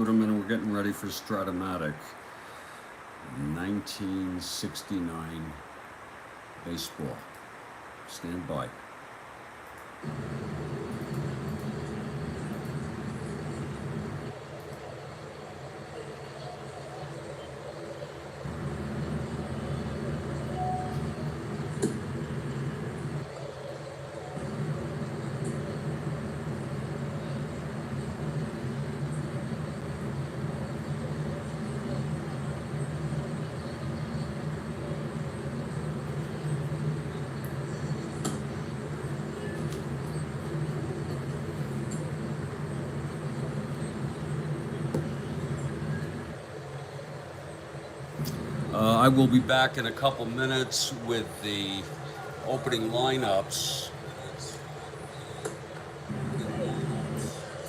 And we're getting ready for Strat-O-Matic 1969 baseball. Stand by. I will be back in a couple minutes with the opening lineups.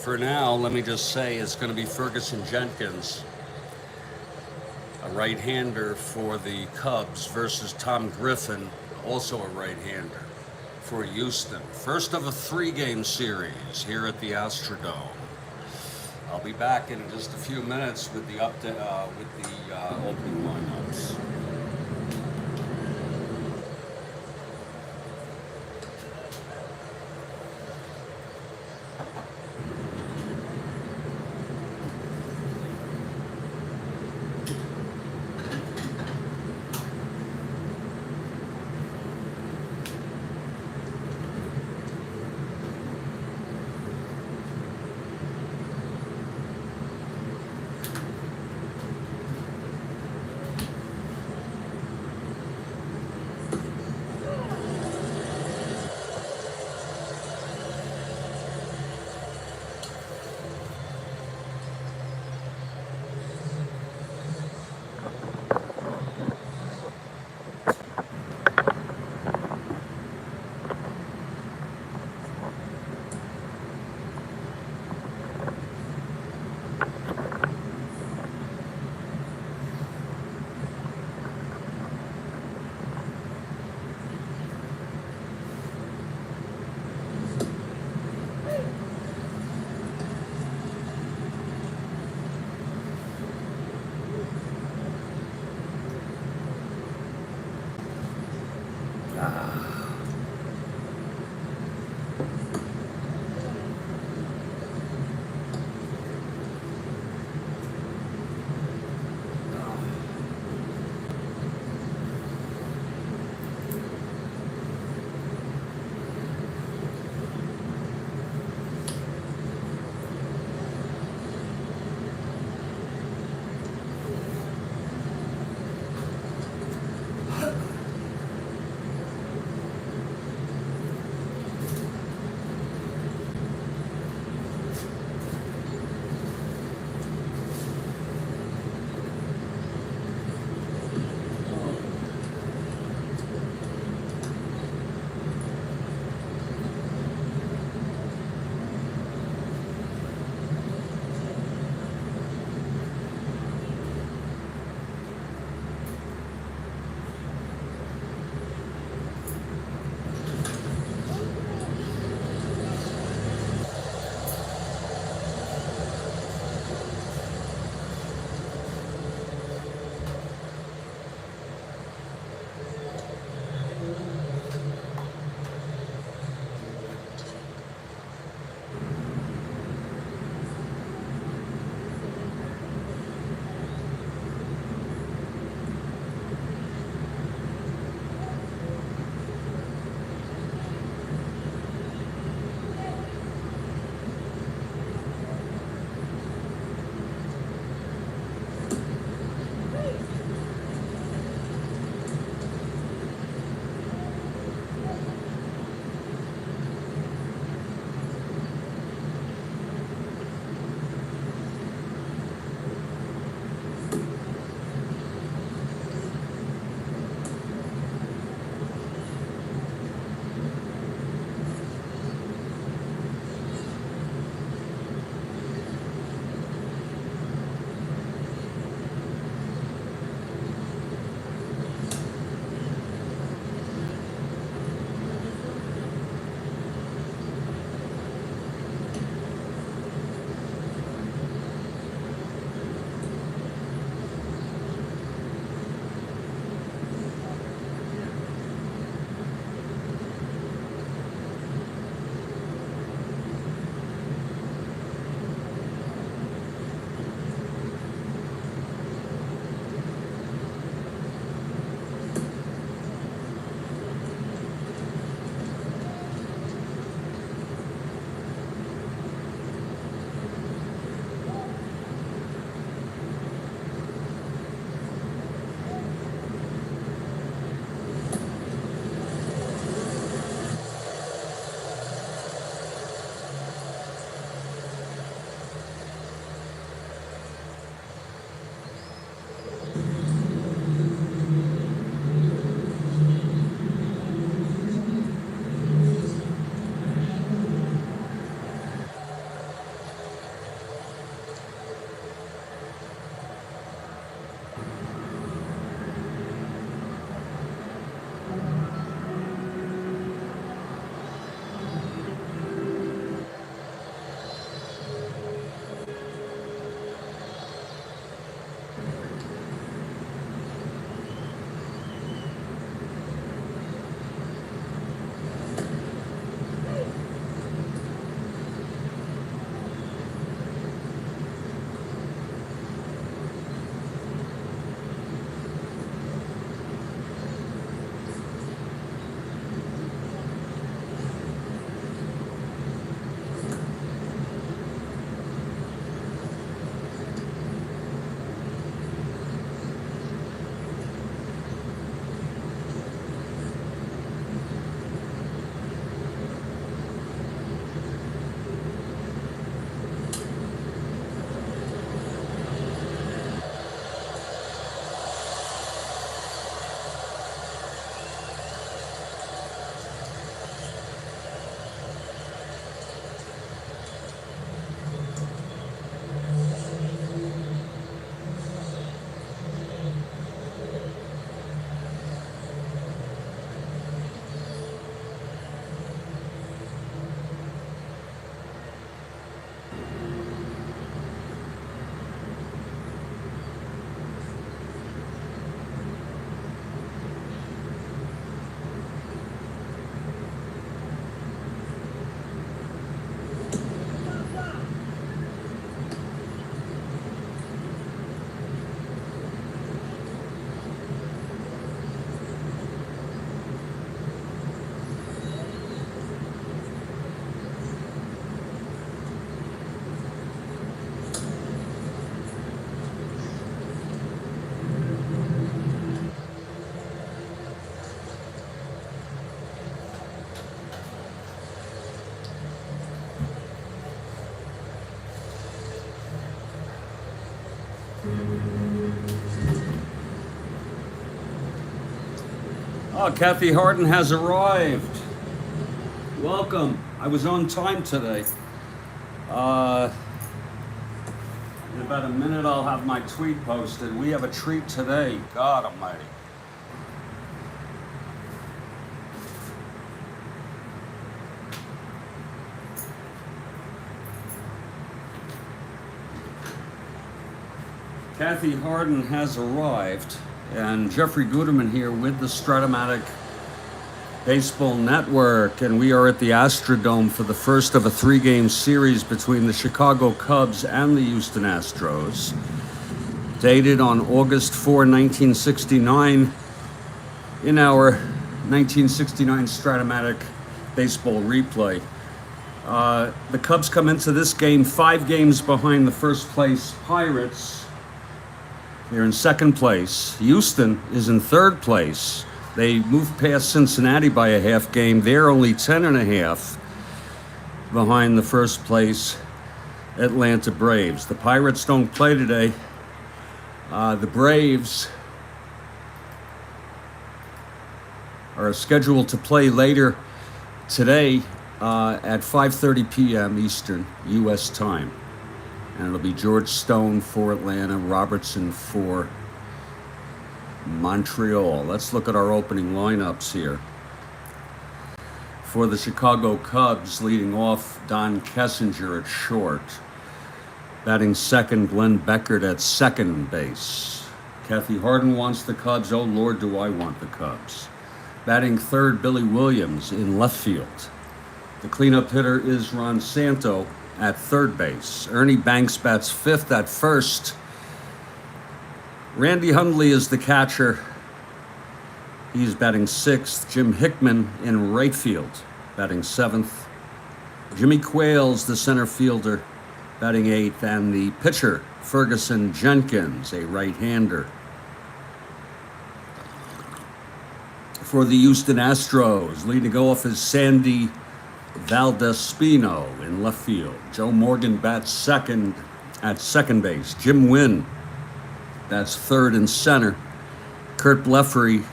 For now, let me just say it's going to be Ferguson Jenkins, a right-hander for the Cubs, versus Tom Griffin, also a right-hander for Houston. First of a three-game series here at the Astrodome. I'll be back in just a few minutes with the opening lineups. Oh, Kathy Harden has arrived. Welcome. I was on time today. In about a minute, I'll have my tweet posted. We have a treat today. God almighty. Kathy Harden has arrived, and Jeffrey Guterman here with the Strat-O-Matic Baseball Network, and we are at the Astrodome for the first of a 3-game series between the Chicago Cubs and the Houston Astros, dated on August 4, 1969, in our 1969 Strat-O-Matic Baseball replay. The Cubs come into this game 5 games behind the first place Pirates. They're in second place. Houston is in third place. They moved past Cincinnati by a half game. They're only 10.5 behind the first place Atlanta Braves. The Pirates don't play today. The Braves are scheduled to play later today at 5:30 p.m. Eastern U.S. time. And it'll be George Stone for Atlanta, Robertson for Montreal. Let's look at our opening lineups here. For the Chicago Cubs, leading off, Don Kessinger at short. Batting second, Glenn Beckert at second base. Kathy Harden wants the Cubs. Oh, Lord, do I want the Cubs. Batting third, Billy Williams in left field. The cleanup hitter is Ron Santo at third base. Ernie Banks bats fifth at first. Randy Hundley is the catcher. He's batting sixth. Jim Hickman in right field, batting seventh. Jimmy Quayle's the center fielder, batting eighth. And the pitcher, Ferguson Jenkins, a right-hander. For the Houston Astros, leading off is Sandy Valdespino in left field. Joe Morgan bats second at second base. Jim Wynn bats third and center. Kurt Blefary,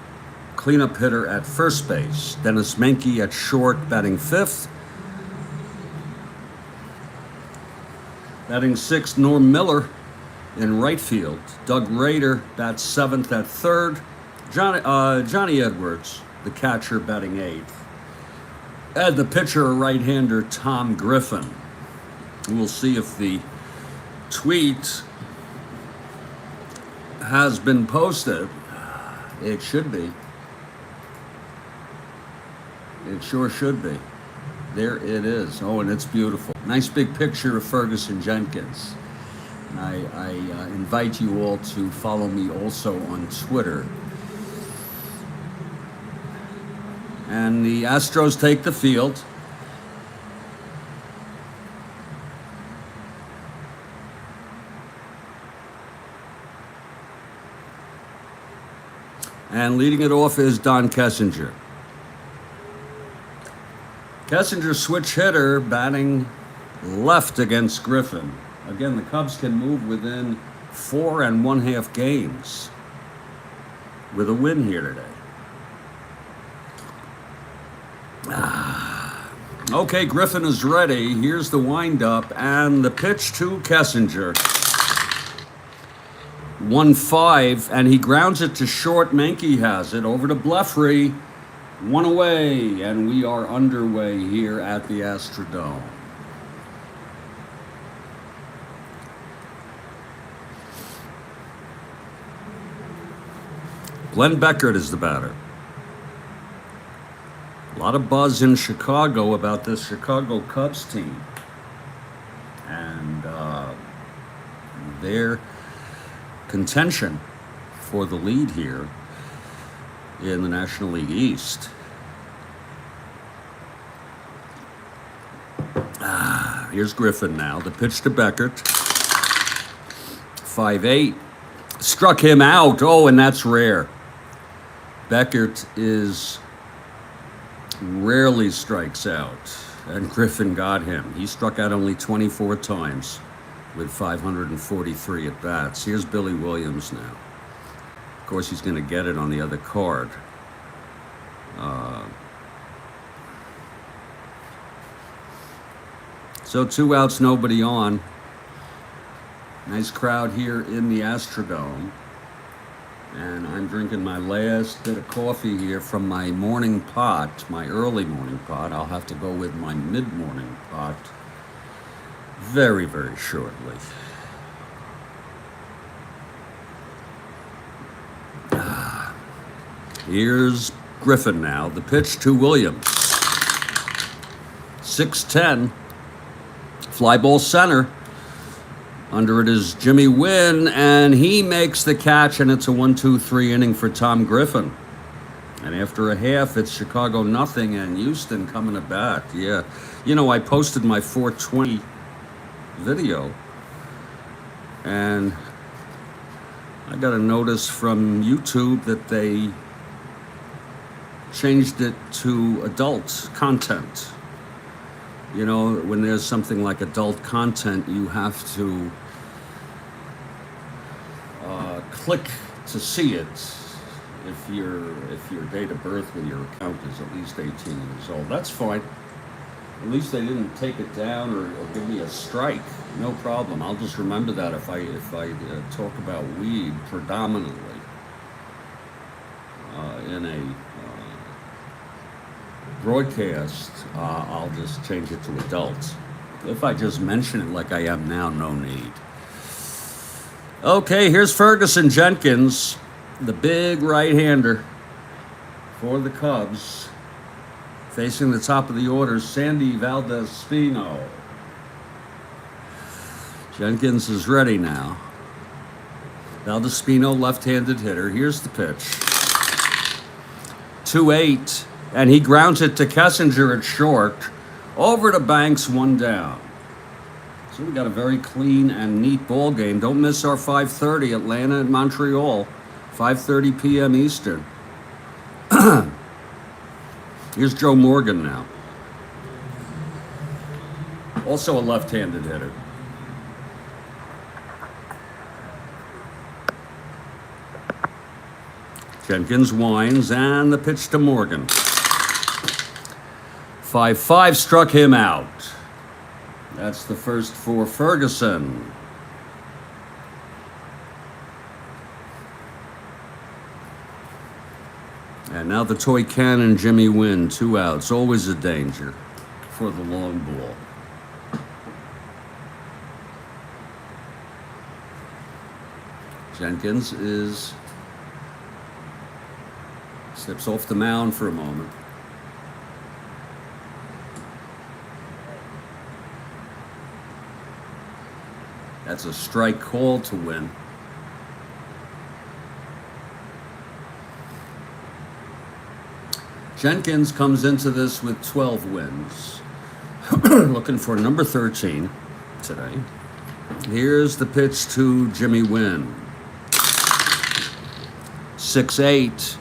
cleanup hitter at first base. Dennis Menke at short, batting fifth. Batting sixth, Norm Miller in right field. Doug Rader bats seventh at third. Johnny Edwards, the catcher, batting eighth. And the pitcher, right-hander, Tom Griffin. We'll see if the tweet has been posted. It should be. It sure should be. There it is. Oh, and it's beautiful. Nice big picture of Ferguson Jenkins. I invite you all to follow me also on Twitter. And the Astros take the field. And leading it off is Don Kessinger. Kessinger, switch hitter, batting left against Griffin. Again, the Cubs can move within 4 1/2 games with a win here today. Okay, Griffin is ready. Here's the windup and the pitch to Kessinger. 1-5, and he grounds it to short. Menke has it over to Blefary. 1 away, and we are underway here at the Astrodome. Glenn Beckert is the batter. A lot of buzz in Chicago about this Chicago Cubs team and their contention for the lead here in the National League East. Here's Griffin now. The pitch to Beckert. 5-8. Struck him out. Oh, and that's rare. Beckert rarely strikes out, and Griffin got him. He struck out only 24 times with 543 at bats. Here's Billy Williams now. Of course, he's going to get it on the other card. So 2 outs, nobody on. Nice crowd here in the Astrodome. And I'm drinking my last bit of coffee here from my morning pot, my early morning pot. I'll have to go with my mid-morning pot very, very shortly. Here's Griffin now. The pitch to Williams. 6-10. Fly ball center. Under it is Jimmy Wynn, and he makes the catch, and it's a 1-2-3 inning for Tom Griffin. And after a half, it's Chicago nothing, and Houston coming to bat. Yeah. You know, I posted my 420 video, and I got a notice from YouTube that they changed it to adult content. You know, when there's something like adult content, you have to click to see it if your date of birth with your account is at least 18 years old. That's fine. At least they didn't take it down or give me a strike. No problem. I'll just remember that if I talk about weed predominantly in a broadcast, I'll just change it to adults. If I just mention it like I am now, no need. Okay, here's Ferguson Jenkins, the big right-hander for the Cubs, facing the top of the order, Sandy Valdez-Spino. Jenkins is ready now. Valdez-Spino, left-handed hitter. Here's the pitch. 2-8. And he grounds it to Kessinger at short. Over to Banks, 1 down. So we got a very clean and neat ball game. Don't miss our 5:30, Atlanta and Montreal. 5:30 p.m. Eastern. Here's Joe Morgan now. Also a left-handed hitter. Jenkins winds, and the pitch to Morgan. 5-5 struck him out. That's the first for Ferguson. And now the toy cannon, Jimmy Wynn, 2 outs. Always a danger for the long ball. Jenkins steps off the mound for a moment. That's a strike call to Wynn. Jenkins comes into this with 12 wins. Looking for number 13 today. Here's the pitch to Jimmy Wynn. 6-8.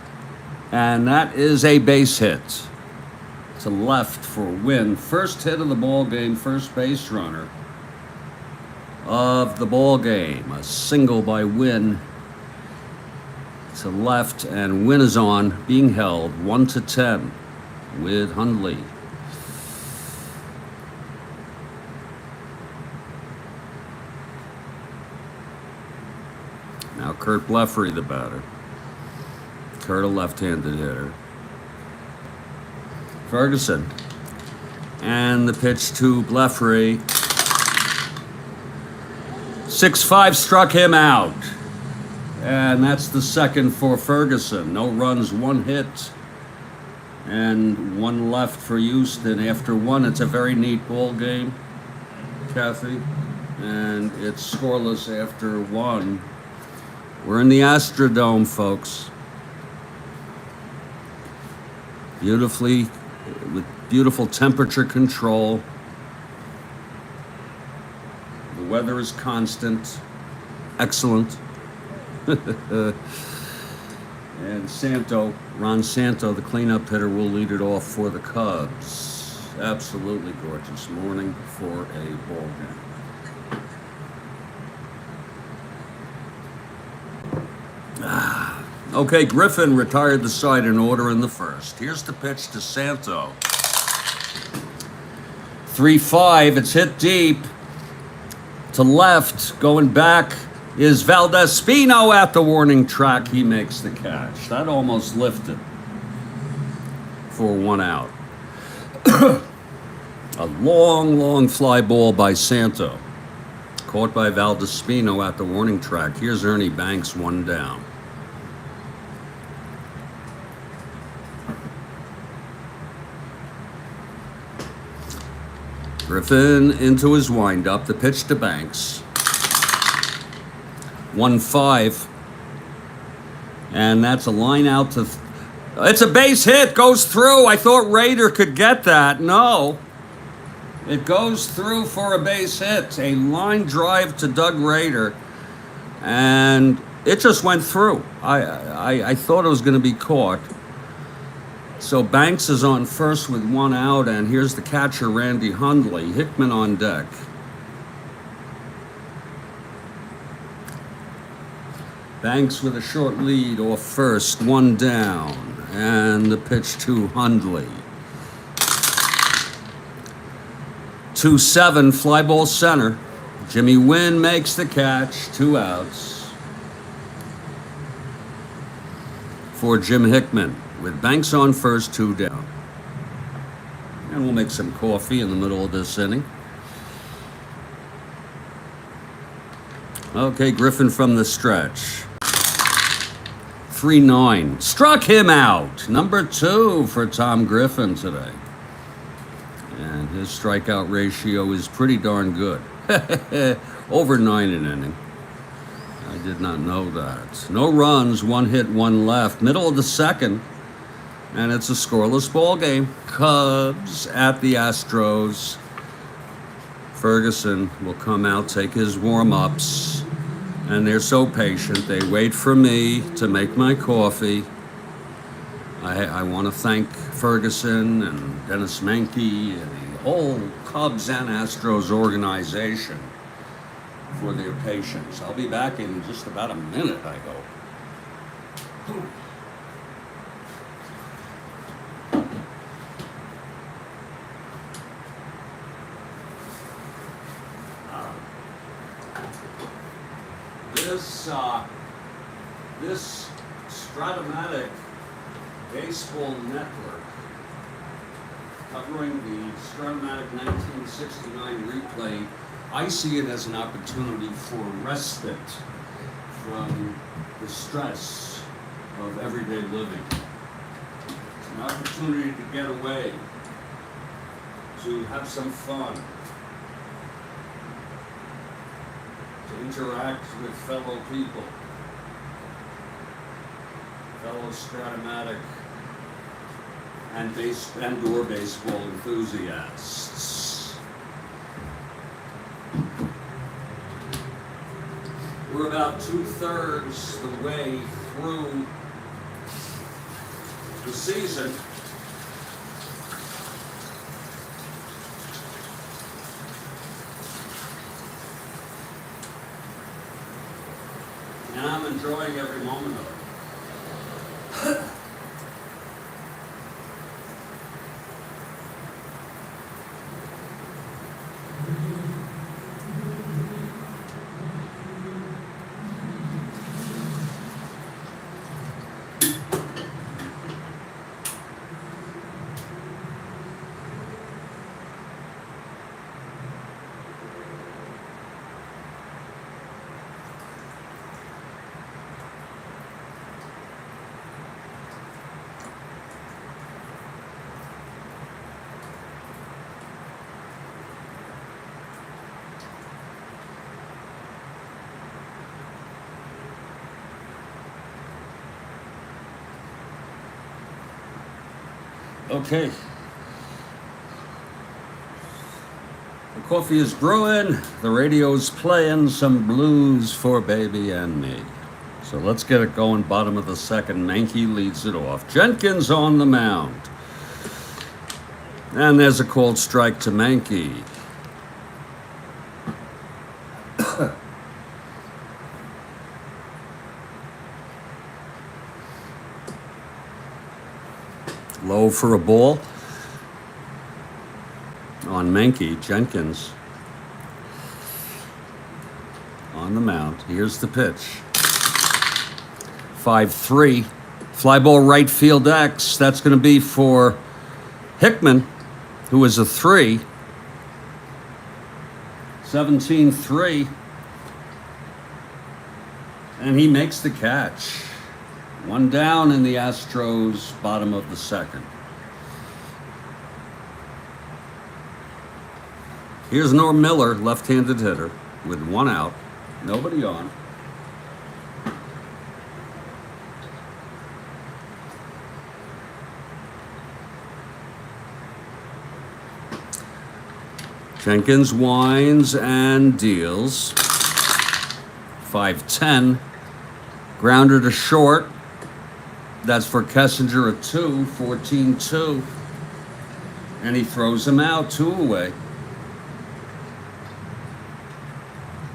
And that is a base hit to left for Wynn. First hit of the ball game, first base runner of the ball game. A single by Wynn to left, and Wynn is on, being held 1-10 with Hundley. Now Kurt Blefary, the batter. Kurt, a left-handed hitter. Ferguson. And the pitch to Blefary. 6-5 struck him out. And that's the second for Ferguson. No runs, 1 hit. And 1 left for Houston. After 1, it's a very neat ball game, Kathy. And it's scoreless after 1. We're in the Astrodome, folks. Beautifully, with beautiful temperature control. The weather is constant. Excellent. And Ron Santo, the cleanup hitter, will lead it off for the Cubs. Absolutely gorgeous morning for a ball game. Okay, Griffin retired the side in order in the first. Here's the pitch to Santo. 3-5, it's hit deep. To left, going back, is Valdespino at the warning track. He makes the catch. That almost lifted for 1 out. A long, long fly ball by Santo. Caught by Valdespino at the warning track. Here's Ernie Banks, 1 down. Griffin into his windup. The pitch to Banks. 1-5. And that's a line out to... It's a base hit. Goes through. I thought Rader could get that. No. It goes through for a base hit. A line drive to Doug Rader. And it just went through. I thought it was going to be caught. So Banks is on first with 1 out, and here's the catcher, Randy Hundley. Hickman on deck. Banks with a short lead off first, 1 down, and the pitch to Hundley. 2-7, fly ball center. Jimmy Wynn makes the catch, 2 outs for Jim Hickman. With Banks on first, 2 down. And we'll make some coffee in the middle of this inning. Okay, Griffin from the stretch. 3-9. Struck him out. Number 2 for Tom Griffin today. And his strikeout ratio is pretty darn good. Over 9 an inning. I did not know that. No runs, 1 hit, 1 left. Middle of the second. And it's a scoreless ball game. Cubs at the Astros. Ferguson will come out, take his warm-ups. And they're so patient. They wait for me to make my coffee. I want to thank Ferguson and Dennis Menke and the whole Cubs and Astros organization for their patience. I'll be back in just about a minute, I hope. This Strat-O-Matic baseball network covering the Strat-O-Matic 1969 replay, I see it as an opportunity for respite from the stress of everyday living. It's an opportunity to get away, to have some fun, to interact with fellow people, fellow Strat-O-Matic and/or baseball enthusiasts. We're about 2/3 the way through the season. And I'm enjoying every moment of it. Okay. The coffee is brewing, the radio's playing some blues for baby and me. So let's get it going. Bottom of the second, Menke leads it off. Jenkins on the mound. And there's a called strike to Menke. Low for a ball on Menke. Jenkins on the mound. Here's the pitch. 5-3. Fly ball right field X. That's going to be for Hickman, who is a 3. 17-3. And he makes the catch. One down in the Astros, bottom of the second. Here's Norm Miller, left-handed hitter, with one out, nobody on. Jenkins winds and deals. 5-10. Grounder to short. That's for Kessinger, a 2, 14-2. And he throws him out, 2 away.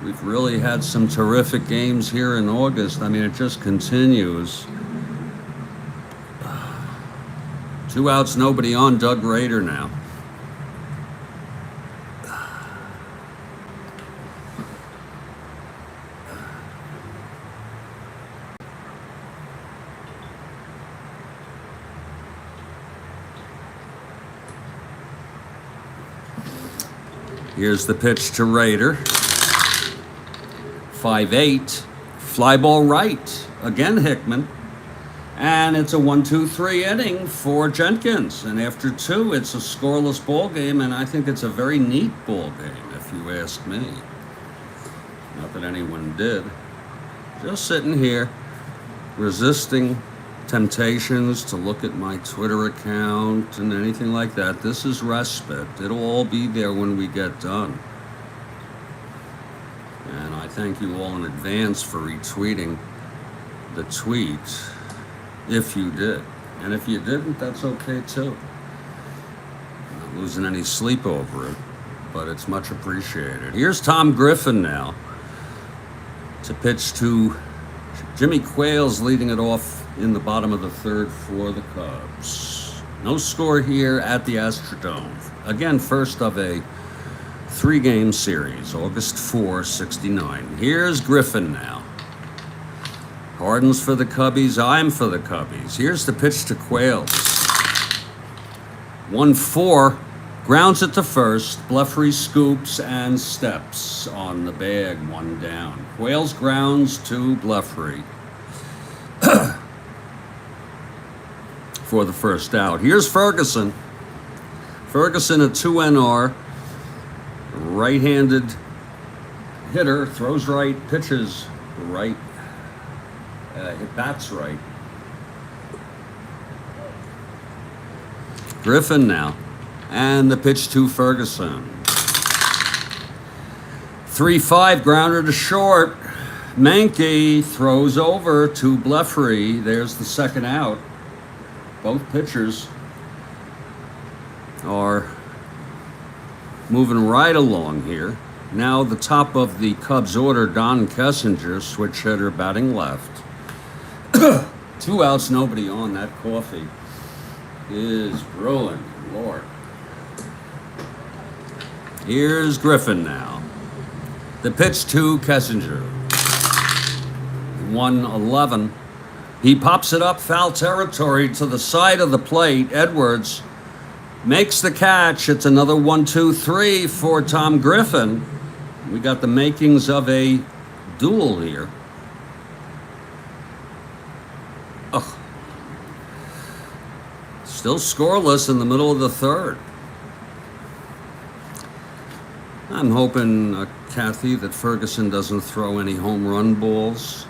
We've really had some terrific games here in August. I mean, it just continues. 2 outs, nobody on. Doug Rader now. Here's the pitch to Rader. 5-8. Fly ball right. Again, Hickman. And it's a 1-2-3 inning for Jenkins. And after 2, it's a scoreless ball game, and I think it's a very neat ball game, if you ask me. Not that anyone did. Just sitting here, resisting temptations to look at my Twitter account and anything like that. This is respite. It'll all be there when we get done. And I thank you all in advance for retweeting the tweet, if you did. And if you didn't, that's okay too. I'm not losing any sleep over it, but it's much appreciated. Here's Tom Griffin now to pitch to Jimmy Quayle's, leading it off in the bottom of the third for the Cubs. No score here at the Astrodome. Again, first of a 3-game series, August 4, 69. Here's Griffin now. Harden's for the Cubbies, I'm for the Cubbies. Here's the pitch to Quayle. 1-4, grounds it to first. Blefary scoops and steps on the bag, 1 down. Quayle's grounds to Blefary for the first out. Here's Ferguson. Ferguson, a 2 NR. Right-handed hitter, throws right, pitches right, bats right. Griffin now, and the pitch to Ferguson. 3-5, grounder to short. Menke throws over to Blefary. There's the second out. Both pitchers are moving right along here. Now the top of the Cubs order, Don Kessinger, switch hitter, batting left. 2 outs, nobody on. That coffee is brewing, Lord. Here's Griffin now. The pitch to Kessinger. 1-11. He pops it up, foul territory to the side of the plate. Edwards makes the catch. It's another 1-2-3 for Tom Griffin. We got the makings of a duel here. Oh. Still scoreless in the middle of the third. I'm hoping, Kathy, that Ferguson doesn't throw any home run balls.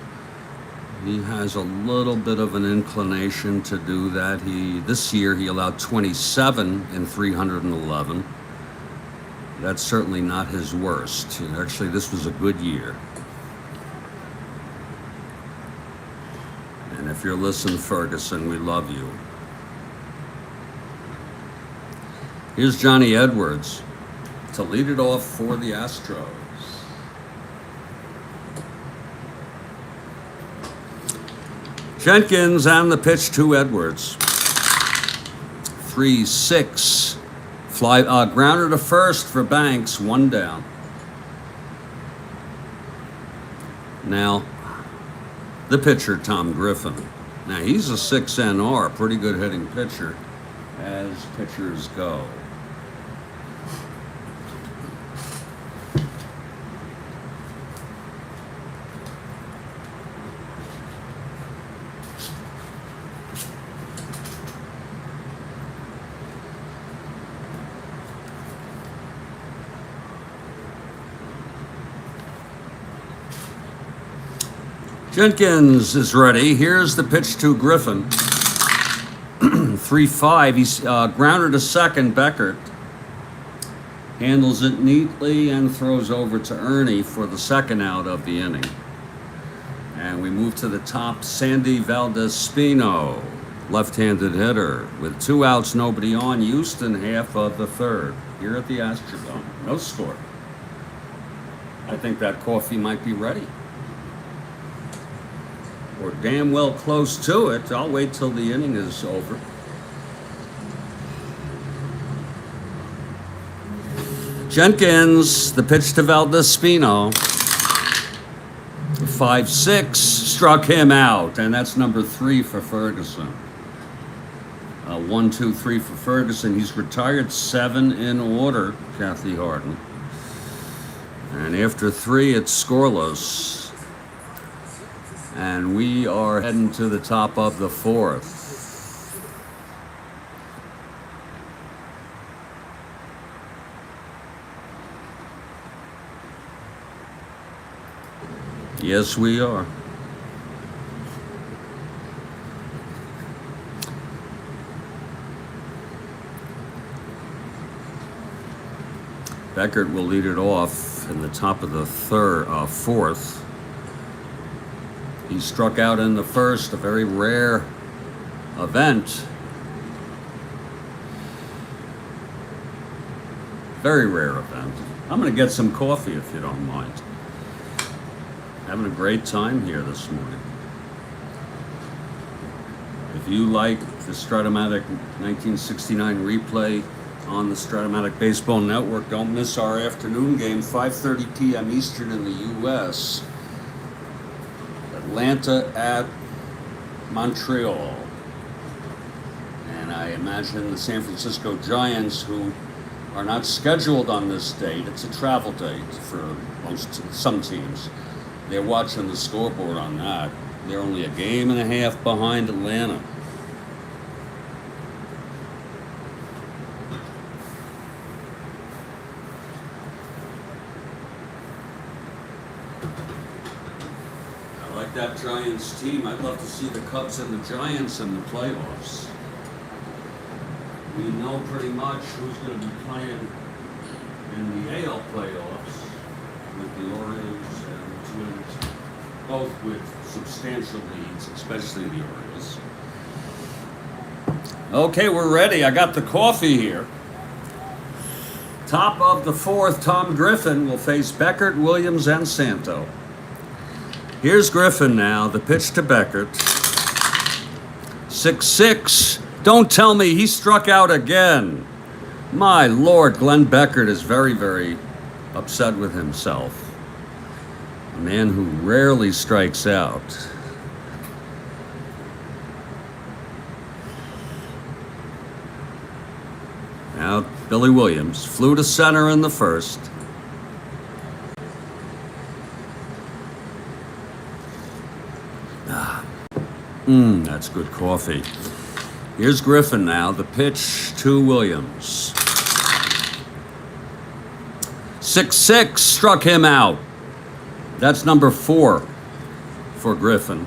He has a little bit of an inclination to do that. This year he allowed 27 in 311. That's certainly not his worst. Actually, this was a good year. And if you're listening, Ferguson, we love you. Here's Johnny Edwards to lead it off for the Astros. Jenkins and the pitch to Edwards. 3-6. Fly grounder to first for Banks, 1 down. Now, the pitcher, Tom Griffin. Now, he's a 6 NR, pretty good hitting pitcher as pitchers go. Jenkins is ready. Here's the pitch to Griffin. 3-5. He's grounded to second. Beckert handles it neatly and throws over to Ernie for the second out of the inning. And we move to the top. Sandy Valdespino, left-handed hitter, with 2 outs, nobody on. Houston, half of the third here at the Astrodome. No score. I think that coffee might be ready. Or damn well close to it. I'll wait till the inning is over. Jenkins, the pitch to Valdespino. 5-6, struck him out, and that's number 3 for Ferguson. 1, 2, 3 for Ferguson. He's retired 7 in order, Kathy Harden. And after 3, it's scoreless. And we are heading to the top of the 4th. Yes, we are. Beckert will lead it off in the top of the 4th. He struck out in the first, a very rare event. Very rare event. I'm going to get some coffee if you don't mind. Having a great time here this morning. If you like the Strat-O-Matic 1969 replay on the Strat-O-Matic Baseball Network, don't miss our afternoon game, 5:30 p.m. Eastern in the U.S. Atlanta at Montreal. And I imagine the San Francisco Giants, who are not scheduled on this date, it's a travel date for some teams. They're watching the scoreboard on that. They're only a game and a half behind Atlanta. That Giants team. I'd love to see the Cubs and the Giants in the playoffs. We know pretty much who's going to be playing in the AL playoffs with the Orioles and the Twins, both with substantial leads, especially the Orioles. Okay, we're ready. I got the coffee here. Top of the 4th, Tom Griffin will face Beckert, Williams, and Santo. Here's Griffin now, the pitch to Beckert. 6-6. Don't tell me he struck out again. My Lord, Glenn Beckert is very, very upset with himself. A man who rarely strikes out. Now, Billy Williams flew to center in the first. That's good coffee. Here's Griffin now, the pitch to Williams. 6-6, struck him out. That's number 4 for Griffin.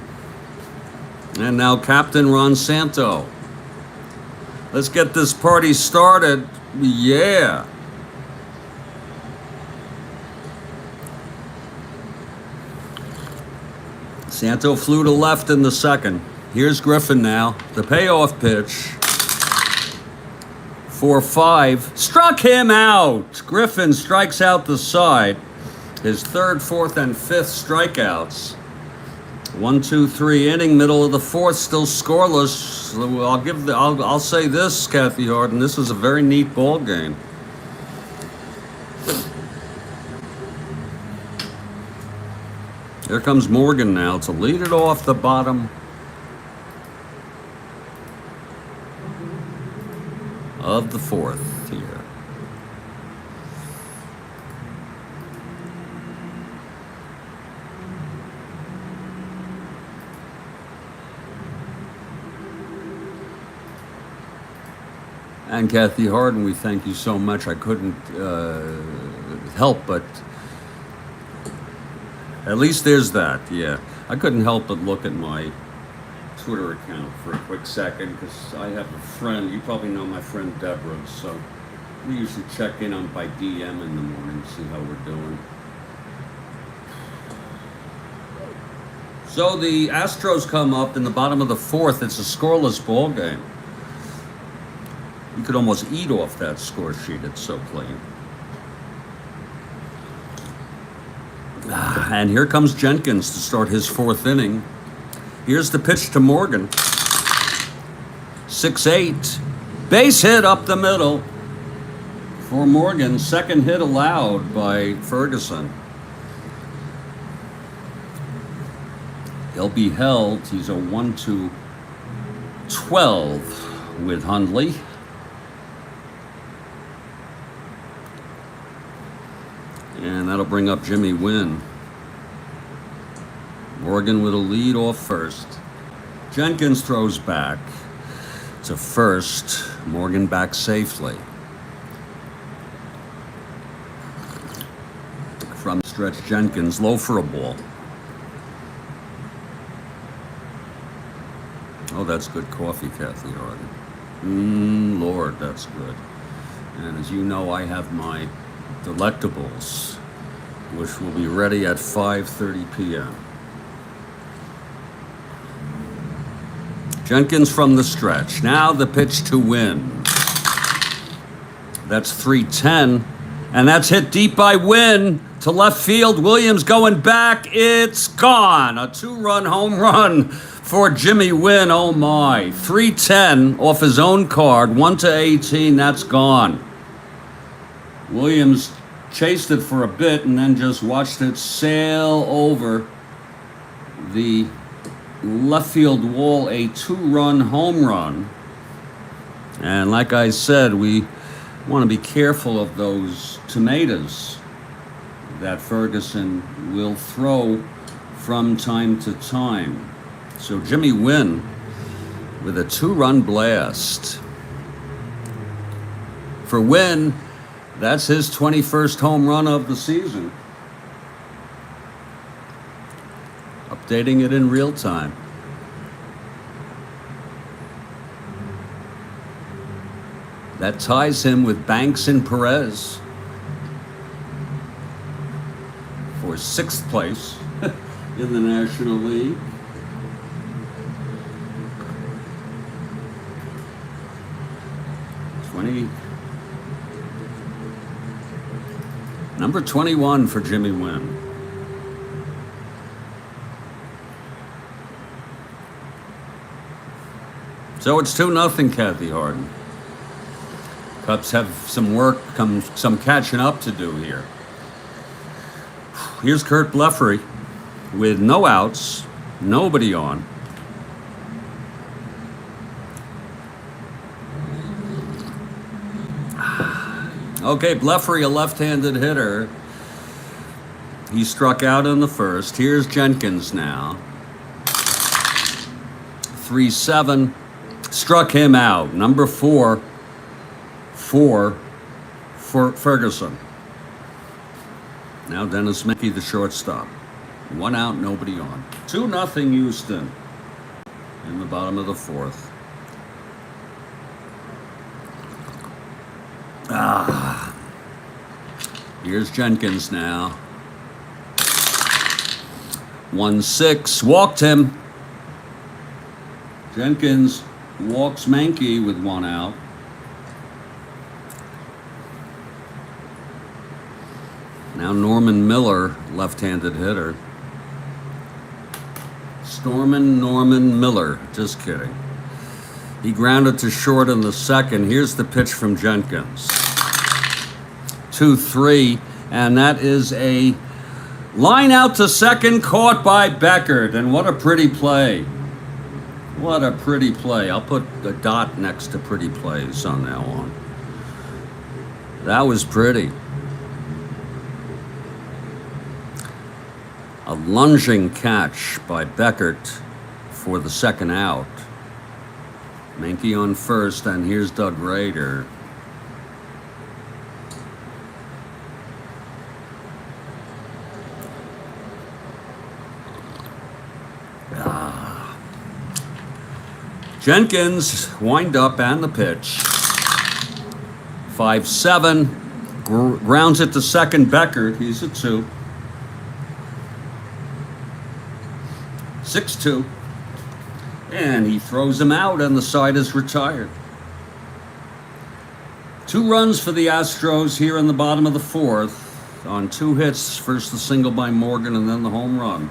And now Captain Ron Santo. Let's get this party started. Yeah. Santo flew to left in the second. Here's Griffin now, the payoff pitch. 4-5, struck him out. Griffin strikes out the side. His 3rd, 4th, and 5th strikeouts. 1, 2, 3 inning, middle of the fourth, still scoreless. I'll say this, Kathy Harden. This is a very neat ball game. Here comes Morgan now to lead it off the bottom of the fourth here. And Kathy Harden, we thank you so much. I couldn't help but, at least there's that, yeah. I couldn't help but look at my Twitter account for a quick second because I have a friend, you probably know my friend Deborah, so we usually check in on by DM in the morning, see how we're doing. So the Astros come up in the bottom of the fourth. It's a scoreless ball game. You could almost eat off that score sheet. It's so clean. And here comes Jenkins to start his fourth inning. Here's the pitch to Morgan. 6-8. Base hit up the middle for Morgan. Second hit allowed by Ferguson. He'll be held. He's a 1-2-12 with Hundley. And that'll bring up Jimmy Wynn. Morgan with a lead off first. Jenkins throws back to first. Morgan back safely. From stretch, Jenkins low for a ball. Oh, that's good coffee, Kathy Harden. Lord, that's good. And as you know, I have my delectables, which will be ready at 5:30 p.m. Jenkins from the stretch. Now the pitch to Wynn. That's 3-10, and that's hit deep by Wynn to left field. Williams going back. It's gone. A 2-run home run for Jimmy Wynn. Oh my. 3-10 off his own card. 1-18. That's gone. Williams chased it for a bit and then just watched it sail over the left field wall. A 2-run home run. And like I said, we want to be careful of those tomatoes that Ferguson will throw from time to time. So Jimmy Wynn with a 2-run blast. For Wynn, that's his 21st home run of the season. Updating it in real time. That ties him with Banks and Perez for 6th place in the National League. Number 21 for Jimmy Wynn. So it's 2-0, Kathy Harden. Cubs have some catching up to do here. Here's Kurt Blefary with no outs, nobody on. Okay, Blefary, a left-handed hitter. He struck out in the first. Here's Jenkins now. 3-7. Struck him out. Number 4 for Ferguson. Now Dennis Mickey, the shortstop. 1 out, nobody on. 2-0 Houston in the bottom of the fourth. Here's Jenkins now. 1-6, walked him. Jenkins walks Mankey with 1 out. Now Norman Miller, left-handed hitter. Stormin Norman Miller. Just kidding. He grounded to short in the second. Here's the pitch from Jenkins. 2-3, and that is a line out to second, caught by Beckert. And what a pretty play. What a pretty play. I'll put a dot next to pretty plays on that one. That was pretty. A lunging catch by Beckert for the second out. Menke on first, and here's Doug Rader. Jenkins, wind up and the pitch. 5-7, grounds it to second. Beckert, he's a 2. 6-2, and he throws him out, and the side is retired. 2 runs for the Astros here in the bottom of the 4th on 2 hits. First the single by Morgan, and then the home run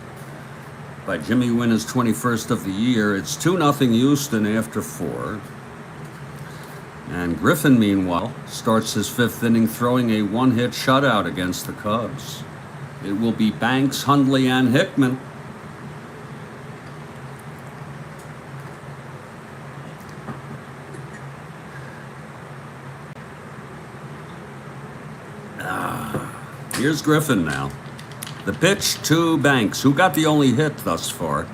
by Jimmy Wynn, his 21st of the year. It's 2-0 Houston after 4. And Griffin, meanwhile, starts his 5th inning throwing a 1-hit shutout against the Cubs. It will be Banks, Hundley, and Hickman. Here's Griffin now. The pitch to Banks, who got the only hit thus far.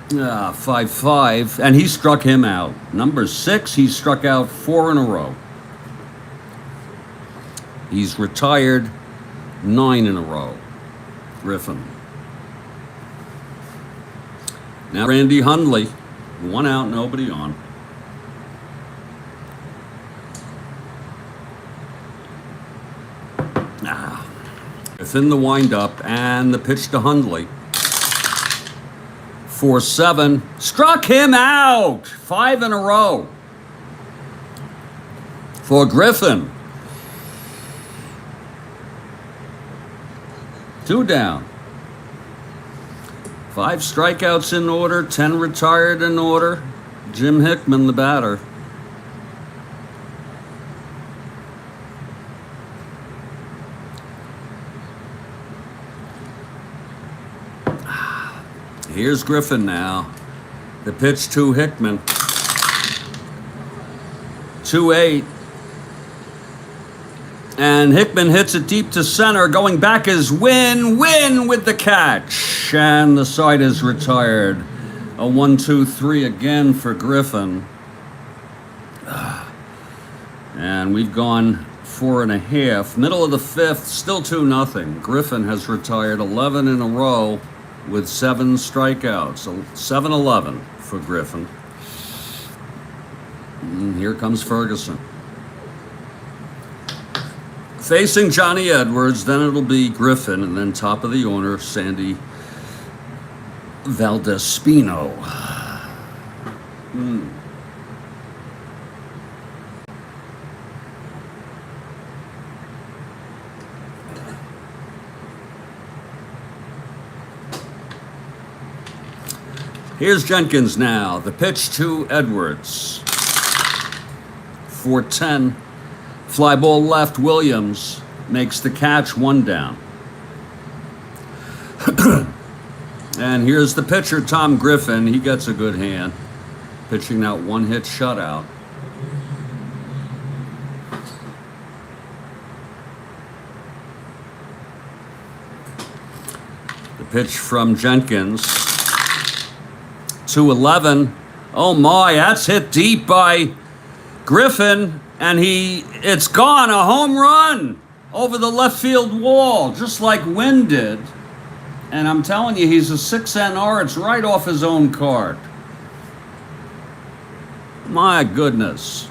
5-5, and he struck him out. Number 6, he struck out 4 in a row. He's retired 9 in a row. Griffin. Now Randy Hundley, 1 out, nobody on. Within the windup, and the pitch to Hundley. 4-7, struck him out. 5 in a row for Griffin. 2 down. 5 strikeouts in order, 10 retired in order. Jim Hickman, the batter. Here's Griffin now. The pitch to Hickman. 2-8. And Hickman hits it deep to center. Going back is Wynn with the catch. And the side is retired. A 1-2-3 again for Griffin. And we've gone 4.5. Middle of the 5th, still 2-0. Griffin has retired 11 in a row with 7 strikeouts. So 7-11 for Griffin. And here comes Ferguson. Facing Johnny Edwards, then it'll be Griffin, and then top of the order, Sandy Valdespino. Here's Jenkins now. The pitch to Edwards. 4-10. Fly ball left. Williams makes the catch. 1 down. And here's the pitcher, Tom Griffin. He gets a good hand. Pitching that 1-hit shutout. The pitch from Jenkins. 2-11. Oh my, that's hit deep by Griffin, and it's gone. A home run over the left field wall, just like Wynn did. And I'm telling you, he's a 6 NR. It's right off his own card. My goodness.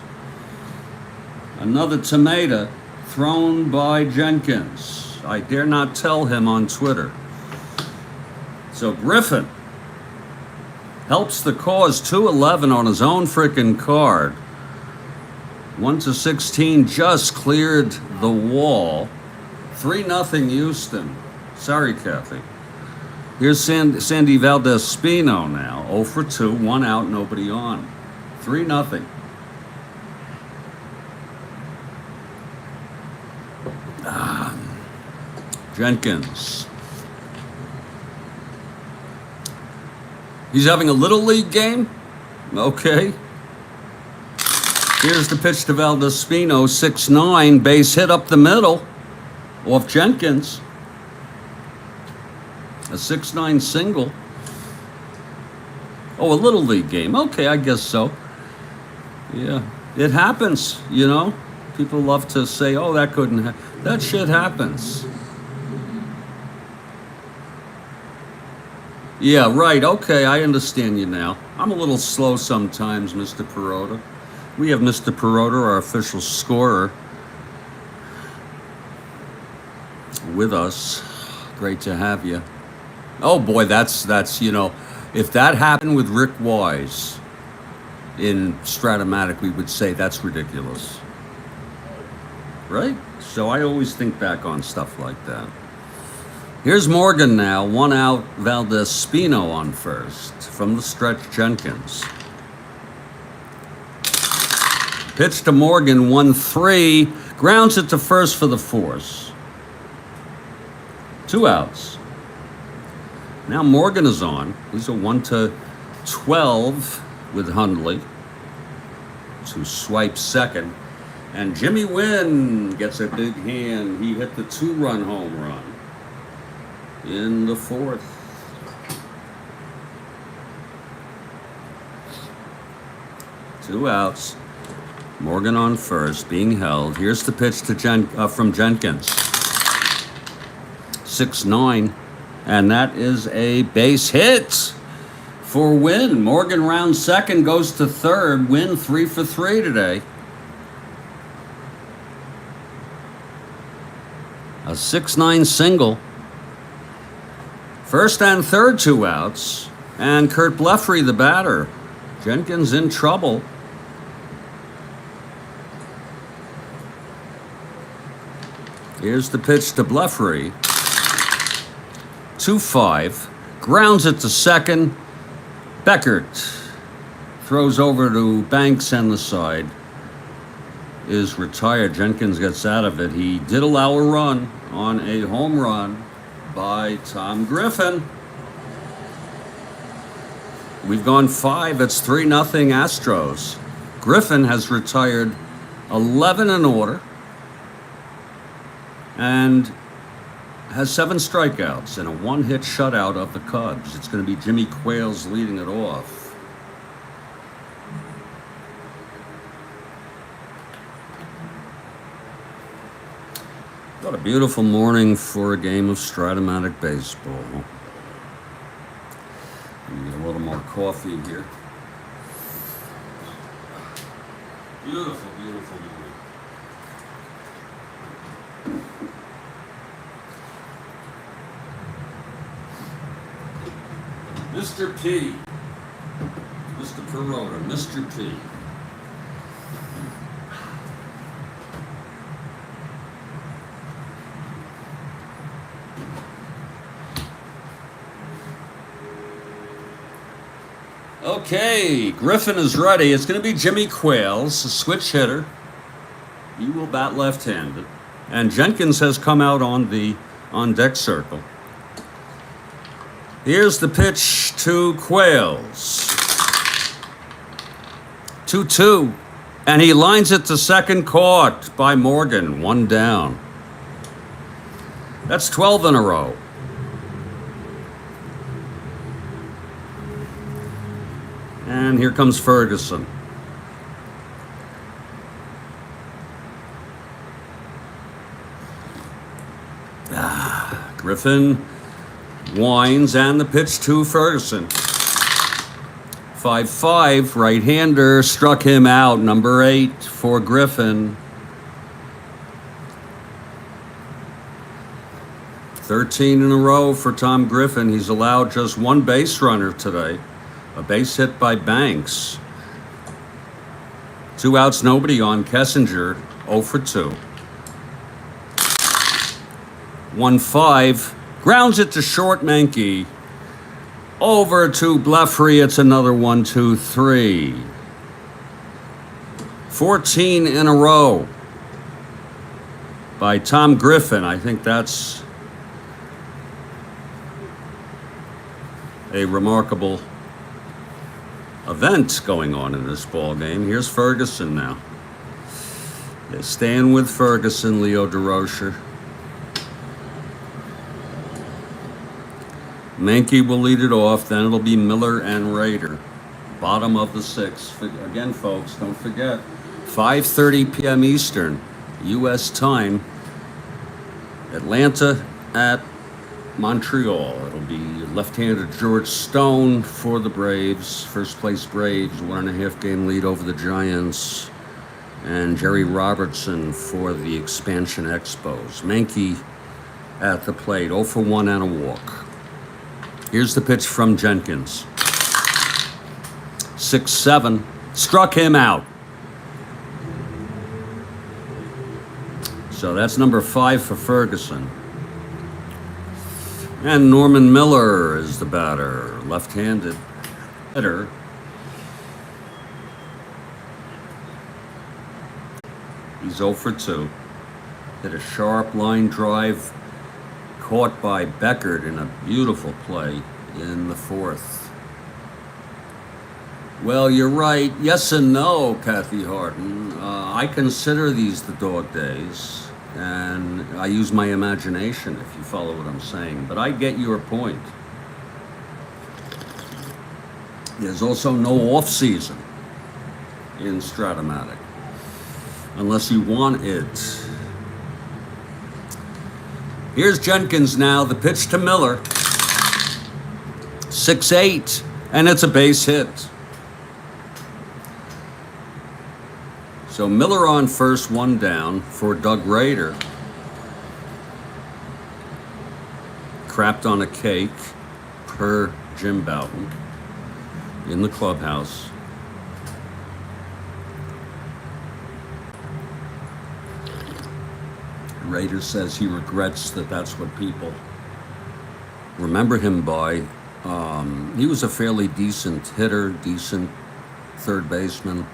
Another tomato thrown by Jenkins. I dare not tell him on Twitter. So Griffin helps the cause. 2-11 on his own frickin' card. 1-16 just cleared the wall. 3-0 Houston. Sorry, Kathy. Here's Sandy Valdez-Spino now. 0 for 2, 1 out, nobody on. 3-0. Jenkins. He's having a little league game? Okay. Here's the pitch to Valdez-Spino, 6-9, base hit up the middle off Jenkins. A 6-9 single. Oh, a little league game. Okay, I guess so. Yeah, it happens, you know. People love to say, oh, that couldn't happen. That shit happens. Yeah, right. Okay, I understand you now. I'm a little slow sometimes, Mr. Perota. We have Mr. Perota, our official scorer, with us. Great to have you. Oh boy, that's you know, if that happened with Rick Wise in Strat-O-Matic, we would say that's ridiculous, right? So I always think back on stuff like that. Here's Morgan now, 1 out, Valdez-Spino on first from the stretch. Jenkins. Pitch to Morgan, 1-3, grounds it to first for the force. 2 outs. Now Morgan is on. He's a 1-12 with Hundley to swipe second. And Jimmy Wynn gets a big hand. He hit the 2-run home run in the 4th. Two outs. Morgan on first, being held. Here's the pitch to from Jenkins. 6-9, and that is a base hit for Wynn. Morgan rounds second, goes to third. Wynn 3 for 3 today. A 6-9 single. First and third, 2 outs. And Kurt Blefary, the batter. Jenkins in trouble. Here's the pitch to Blefary. 2-5. Grounds it to second. Beckert throws over to Banks, and the side is retired. Jenkins gets out of it. He did allow a run on a home run by Tom Griffin. We've gone 5. It's 3-0 Astros. Griffin has retired 11 in order and has 7 strikeouts and a 1-hit shutout of the Cubs. It's going to be Jimmy Quales leading it off. What a beautiful morning for a game of Strat-O-Matic baseball. Let me get a little more coffee here. Beautiful, beautiful morning. Mr. P. Mr. Perota, Mr. P. Okay, Griffin is ready. It's going to be Jimmy Quales, a switch hitter. He will bat left-handed. And Jenkins has come out on the on-deck circle. Here's the pitch to Quales. 2-2. And he lines it to second, caught by Morgan. 1 down. That's 12 in a row. And here comes Ferguson. Griffin winds, and the pitch to Ferguson. 5-5, right-hander, struck him out. Number 8 for Griffin. 13 in a row for Tom Griffin. He's allowed just 1 base runner today. A base hit by Banks. 2 outs, nobody on. Kessinger, 0 for 2. 1-5. Grounds it to short. Menke Over to Bleffery. It's another 1, 2, 3. 14 in a row by Tom Griffin. I think that's a remarkable event going on in this ball game. Here's Ferguson now. They're staying with Ferguson, Leo DeRocher. Menke will lead it off. Then it'll be Miller and Rader. Bottom of the sixth. Again, folks, don't forget, 5:30 p.m. Eastern, U.S. time. Atlanta at Montreal. It'll be left-handed George Stone for the Braves. First place Braves, 1.5 game lead over the Giants. And Jerry Robertson for the expansion Expos. Menke at the plate, 0 for 1 and a walk. Here's the pitch from Jenkins. 6-7. Struck him out. So that's number 5 for Ferguson. And Norman Miller is the batter. Left-handed hitter. He's 0 for 2. Hit a sharp line drive. Caught by Beckert in a beautiful play in the 4th. Well, you're right. Yes and no, Kathy Harden. I consider these the dog days, and I use my imagination, if you follow what I'm saying. But I get your point. There's also no off-season in Strat-O-Matic, unless you want it. Here's Jenkins now, the pitch to Miller. 6-8, and it's a base hit. So Miller on first, 1 down for Doug Rader. Crapped on a cake, per Jim Bouton, in the clubhouse. Rader says he regrets that that's what people remember him by. He was a fairly decent hitter, decent third baseman.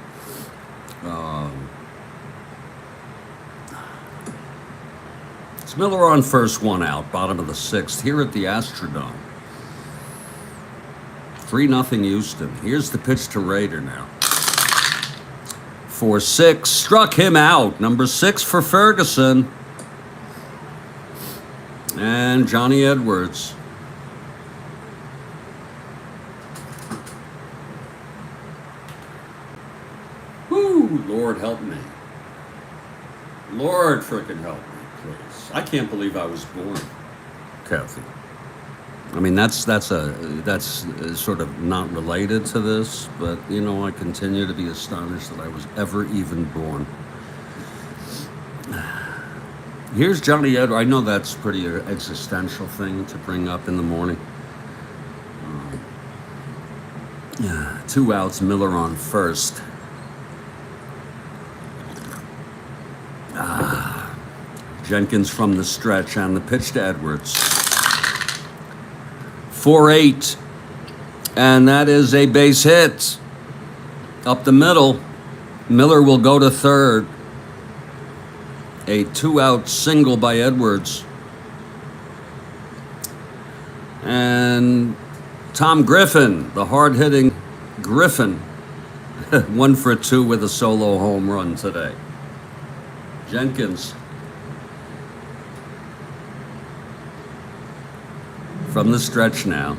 It's Miller on first, 1 out, bottom of the 6th, here at the Astrodome. 3-0 Houston. Here's the pitch to Rader now. 4-6, struck him out. Number 6 for Ferguson. And Johnny Edwards. Whoo, Lord help me. Lord frickin' help me, please. I can't believe I was born, Kathy. I mean, that's sort of not related to this, but, you know, I continue to be astonished that I was ever even born. Here's Johnny Edwards. I know that's a pretty existential thing to bring up in the morning. 2 outs, Miller on first. Jenkins from the stretch, and the pitch to Edwards. 4-8, and that is a base hit. Up the middle, Miller will go to third. A 2-out single by Edwards. And Tom Griffin, the hard-hitting Griffin, 1 for 2 with a solo home run today. Jenkins from the stretch now.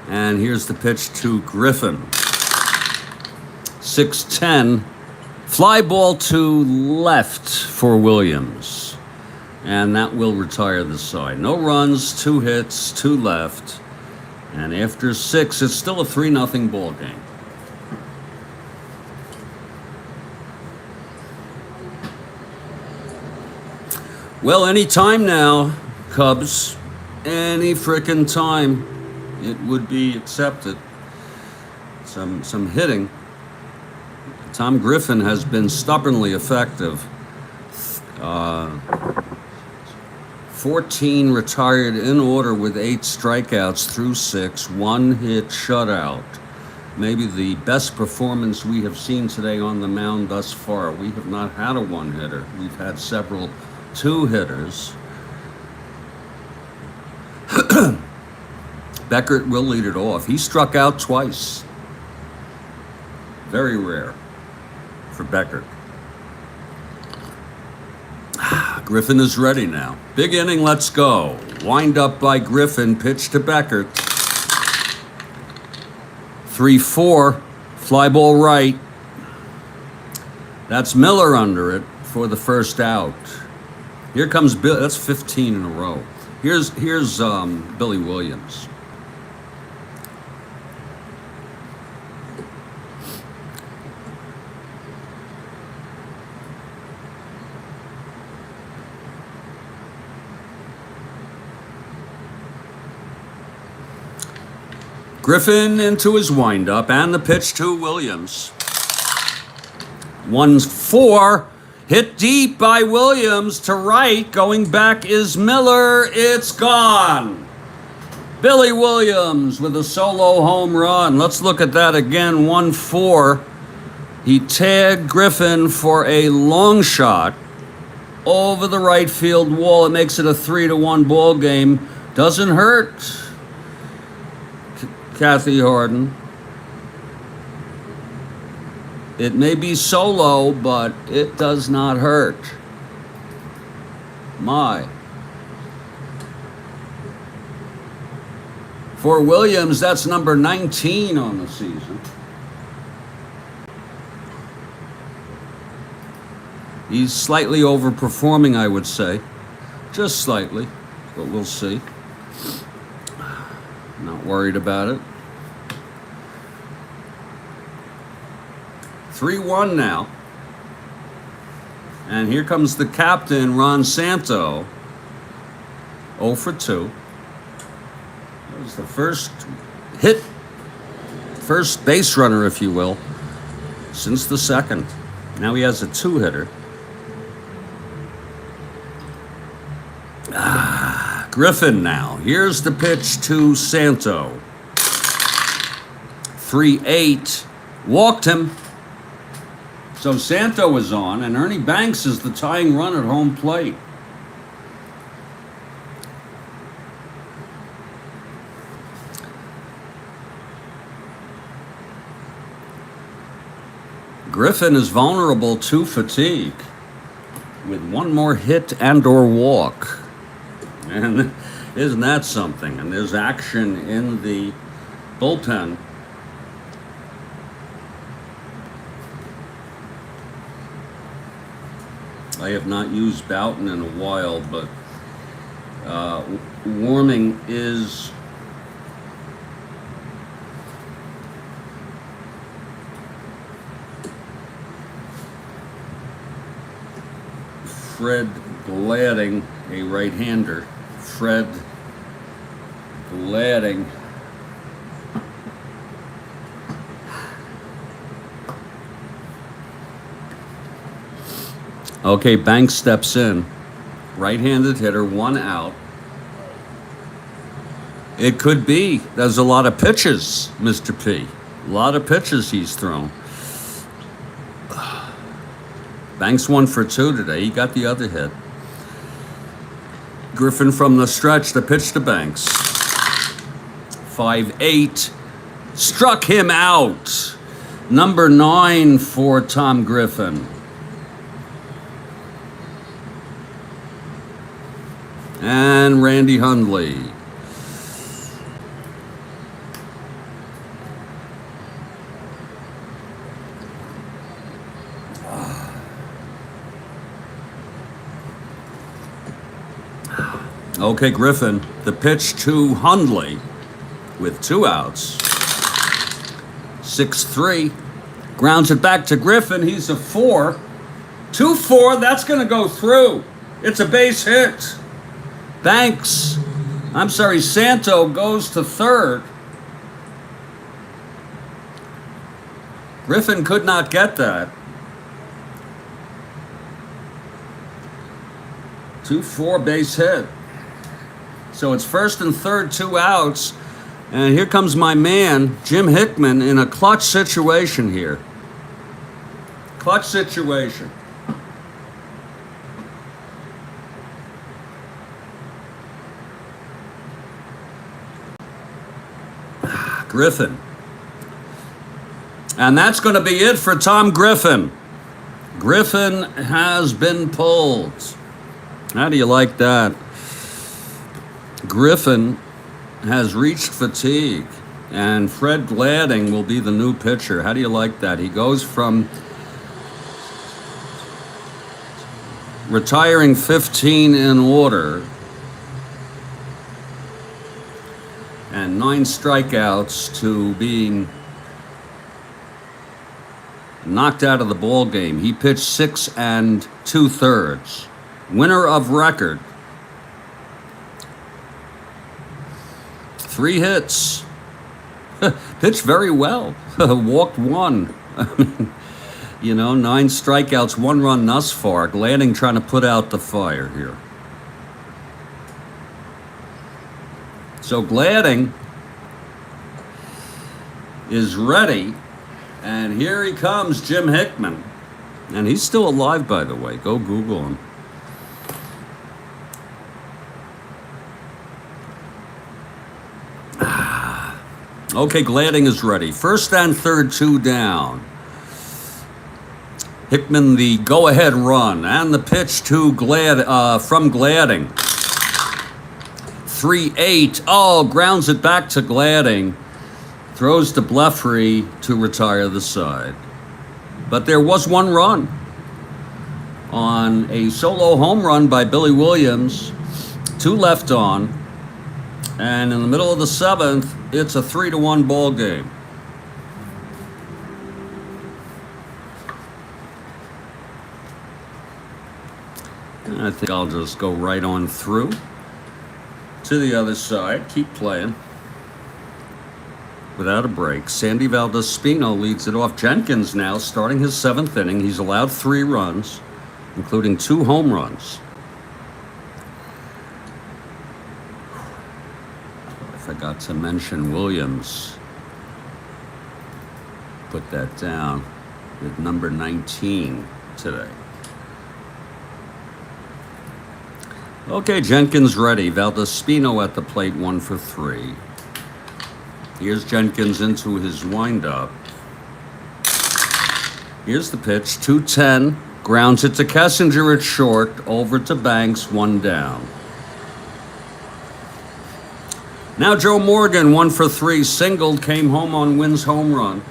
And here's the pitch to Griffin. 6-10. Fly ball to left for Williams. And that will retire the side. No runs, 2 hits, 2 left. And after 6, it's still a 3-0 ball game. Well, any time now, Cubs, any frickin' time, it would be accepted. Some hitting. Tom Griffin has been stubbornly effective. 14 retired in order with 8 strikeouts through 6, 1 hit shutout. Maybe the best performance we have seen today on the mound thus far. We have not had a one-hitter. We've had several two-hitters. Beckert will lead it off. He struck out twice. Very rare for Beckert. Griffin is ready now. Big inning, let's go. Wind up by Griffin, pitch to Beckert. 3-4, fly ball right. That's Miller under it for the first out. Here comes Bill. That's 15 in a row. Here's Billy Williams. Griffin into his windup and the pitch to Williams. 1-4, hit deep by Williams to right. Going back is Miller. It's gone. Billy Williams with a solo home run. Let's look at that again. 1-4. He tagged Griffin for a long shot over the right field wall. It makes it a 3-1 ball game. Doesn't hurt. Kathy Harden. It may be solo, but it does not hurt. My. For Williams, that's number 19 on the season. He's slightly overperforming, I would say. Just slightly, but we'll see. Not worried about it. 3-1 now. And here comes the captain, Ron Santo. 0 for 2. That was the first hit, first base runner, if you will, since the second. Now he has a two-hitter. Griffin now. Here's the pitch to Santo. 3-8. Walked him. So Santo is on, and Ernie Banks is the tying run at home plate. Griffin is vulnerable to fatigue with one more hit and or walk. And isn't that something? And there's action in the bullpen. I have not used Boughton in a while, but warming is Fred Gladding, a right-hander. Fred Gladding. Okay, Banks steps in. Right-handed hitter, 1 out. It could be. There's a lot of pitches, Mr. P. A lot of pitches he's thrown. Banks 1 for 2 today. He got the other hit. Griffin from the stretch, the pitch to Banks. 5-8. Struck him out. Number 9 for Tom Griffin. And Randy Hundley. Okay, Griffin, the pitch to Hundley with 2 outs. 6-3. Grounds it back to Griffin. He's a 4. 2-4. That's going to go through. It's a base hit. Santo goes to third. Griffin could not get that. 2-4 base hit. So it's first and third, 2 outs. And here comes my man, Jim Hickman, in a clutch situation here. Clutch situation. Griffin. And that's going to be it for Tom Griffin. Griffin has been pulled. How do you like that? Griffin has reached fatigue, and Fred Gladding will be the new pitcher. How do you like that? He goes from retiring 15 in order and 9 strikeouts to being knocked out of the ball game. He pitched 6 2/3. Winner of record. 3 hits. Pitched very well. Walked 1. I mean, you know, 9 strikeouts, 1 run thus far. Gladding trying to put out the fire here. So Gladding is ready. And here he comes, Jim Hickman. And he's still alive, by the way. Go Google him. Okay, Gladding is ready. First and third, 2 down. Hickman, the go-ahead run. And the pitch to from Gladding. 3-8. Oh, grounds it back to Gladding. Throws to Blefary to retire the side. But there was 1 run on a solo home run by Billy Williams. 2 left on. And in the middle of the 7th, it's a 3-1 ball game. And I think I'll just go right on through to the other side. Keep playing without a break. Sandy Valdespino leads it off. Jenkins now starting his 7th inning. He's allowed 3 runs, including 2 home runs. I forgot to mention Williams. Put that down with number 19 today. Okay, Jenkins ready. Valdespino at the plate, 1 for 3. Here's Jenkins into his windup. Here's the pitch, 2-10. Grounds it to Kessinger at short. Over to Banks, 1 down. Now Joe Morgan, 1 for 3. Singled, came home on Wynn's home run.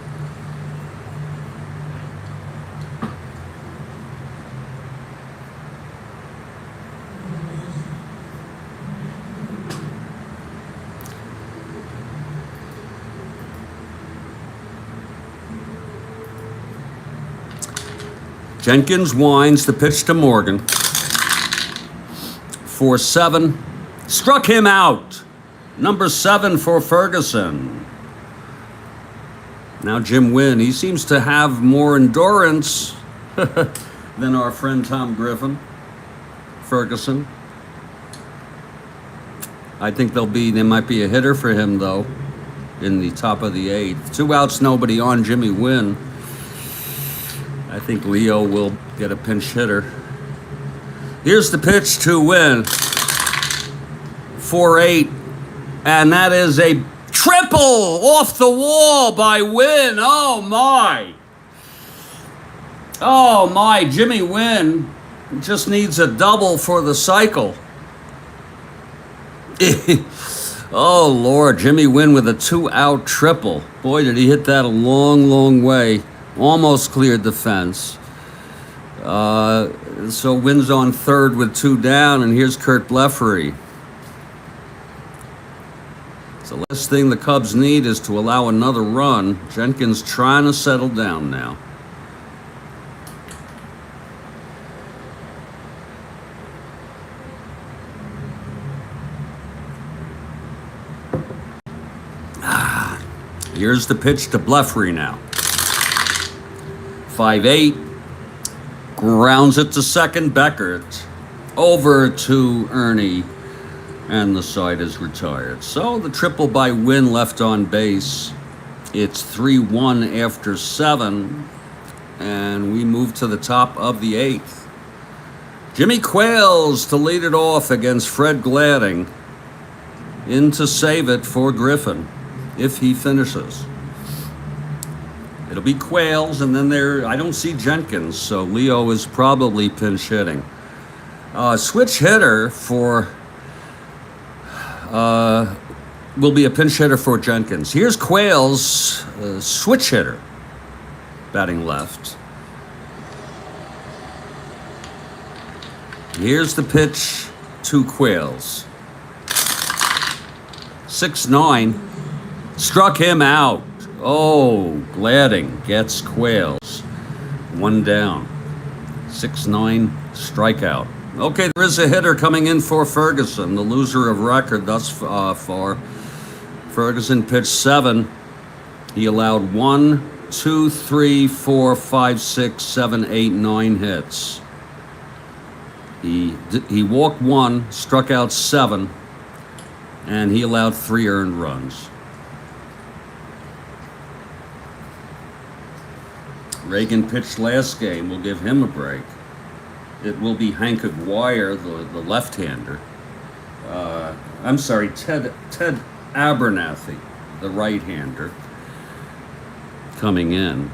Jenkins winds the pitch to Morgan. 4-7. Struck him out. Number 7 for Ferguson. Now Jim Wynn. He seems to have more endurance than our friend Tom Griffin. Ferguson. I think there might be a hitter for him, though, in the top of the 8th. 2 outs, nobody on. Jimmy Wynn. I think Leo will get a pinch hitter. Here's the pitch to Wynn. 4-8. And that is a triple off the wall by Wynn. Oh, my. Oh, my. Jimmy Wynn just needs a double for the cycle. Oh, Lord. Jimmy Wynn with a 2-out triple. Boy, did he hit that a long, long way. Almost cleared the fence. So Wynn's on third with 2 down, and here's Kurt Blefary. So the last thing the Cubs need is to allow another run. Jenkins trying to settle down now. Here's the pitch to Blefary now. 5-8. Grounds it to second. Beckert. Over to Ernie. And the side is retired. So the triple by Win left on base. It's 3-1 after 7. And we move to the top of the 8th. Jimmy Quails to lead it off against Fred Gladding. In to save it for Griffin, if he finishes. It'll be Quails, and then I don't see Jenkins, so Leo is probably pinch hitting. Switch hitter for, will be a pinch hitter for Jenkins. Here's Quails, switch hitter, batting left. Here's the pitch to Quails. 6-9, struck him out. Oh, Gladding gets Quails. 1 down. 6-9, strikeout. Okay, there is a hitter coming in for Ferguson, the loser of record thus far. Ferguson pitched 7. He allowed 1, 2, 3, 4, 5, 6, 7, 8, 9 hits. He walked 1, struck out 7, and he allowed 3 earned runs. Reagan pitched last game. We'll give him a break. It will be Hank Aguirre, the left-hander. I'm sorry, Ted Abernathy, the right-hander, coming in.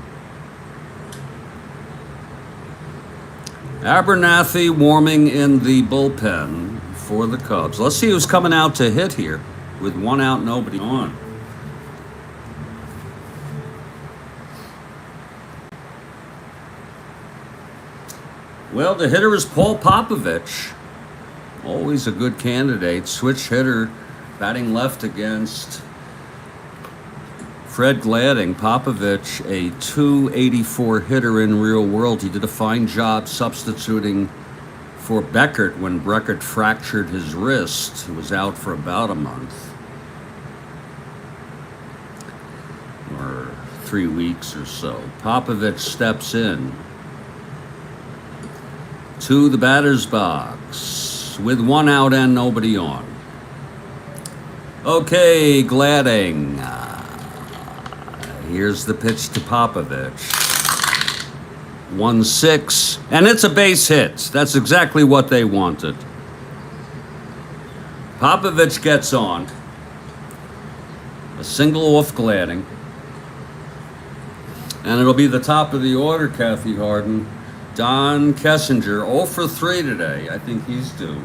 Abernathy warming in the bullpen for the Cubs. Let's see who's coming out to hit here with 1 out, nobody on. Well, the hitter is Paul Popovich. Always a good candidate. Switch hitter, batting left against Fred Gladding. Popovich, a .284 hitter in real world. He did a fine job substituting for Beckert when Beckert fractured his wrist. He was out for about a month. Or 3 weeks or so. Popovich steps in to the batter's box with 1 out and nobody on. Okay, Gladding. Here's the pitch to Popovich. 1-6, and it's a base hit. That's exactly what they wanted. Popovich gets on. A single off Gladding. And it'll be the top of the order, Kathy Harden. Don Kessinger, 0 for 3 today. I think he's due.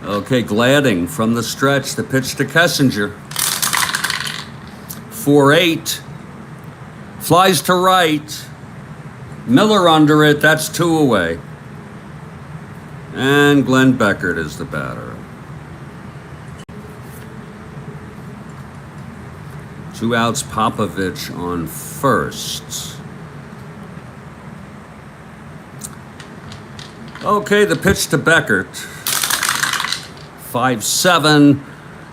Okay, Gladding from the stretch. The pitch to Kessinger. 4-8. Flies to right. Miller under it. That's 2 away. And Glenn Beckert is the batter. 2 outs, Popovich on first. Okay, the pitch to Beckert. 5-7,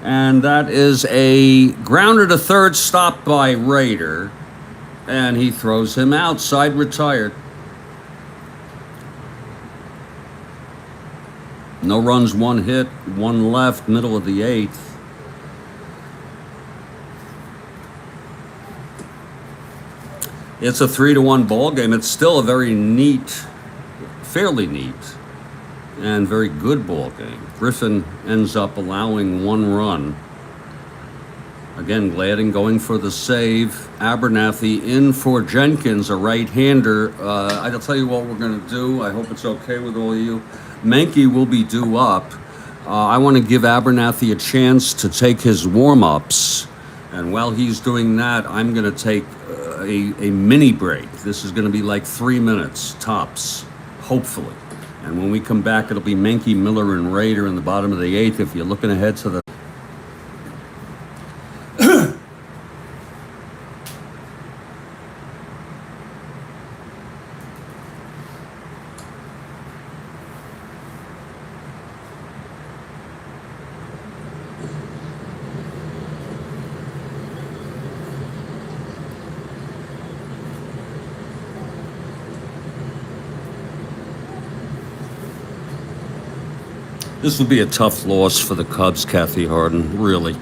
and that is a grounder to third, stopped by Rader, and he throws him outside, retired. No runs, 1 hit, 1 left, middle of the 8th. It's a 3-1 ball game. It's still a very neat, fairly neat, and very good ball game. Griffin ends up allowing 1 run. Again, Gladding going for the save. Abernathy in for Jenkins, a right-hander. I'll tell you what we're going to do. I hope it's okay with all of you. Menke will be due up. I want to give Abernathy a chance to take his warm-ups. And while he's doing that, I'm going to take a mini break. This is going to be like 3 minutes, tops, hopefully. And when we come back, it'll be Menke, Miller, and Rader in the bottom of the 8th. If you're looking ahead to the This would be a tough loss for the Cubs, Kathy Harden, really.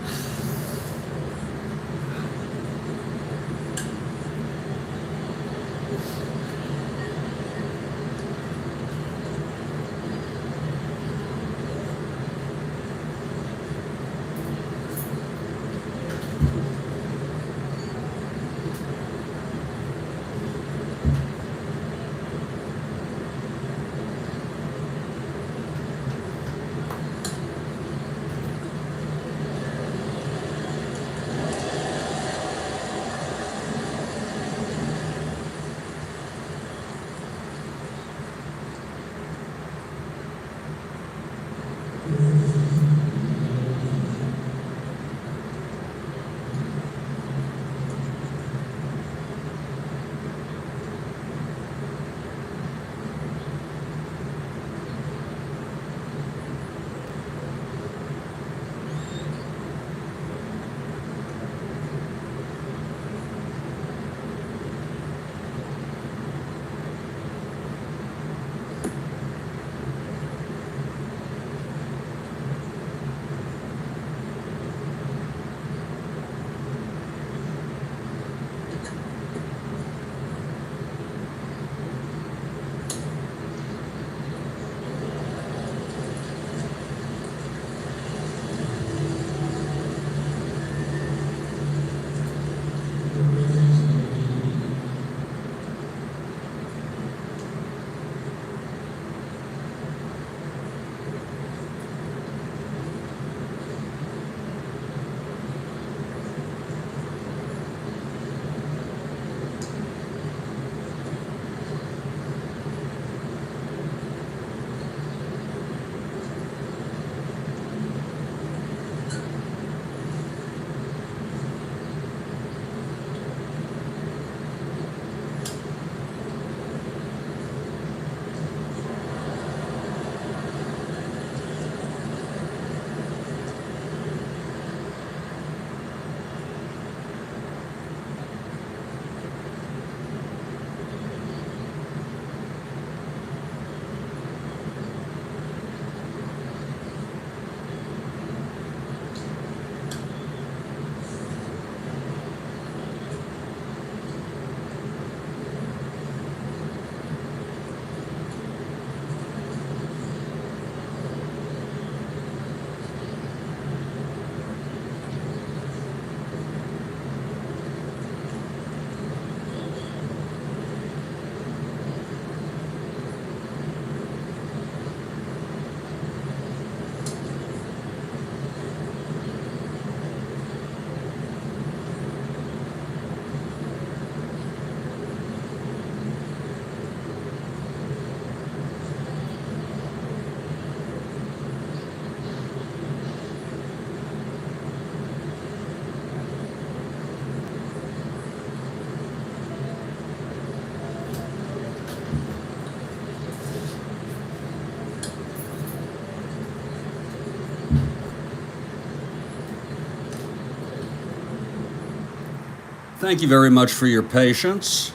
Thank you very much for your patience.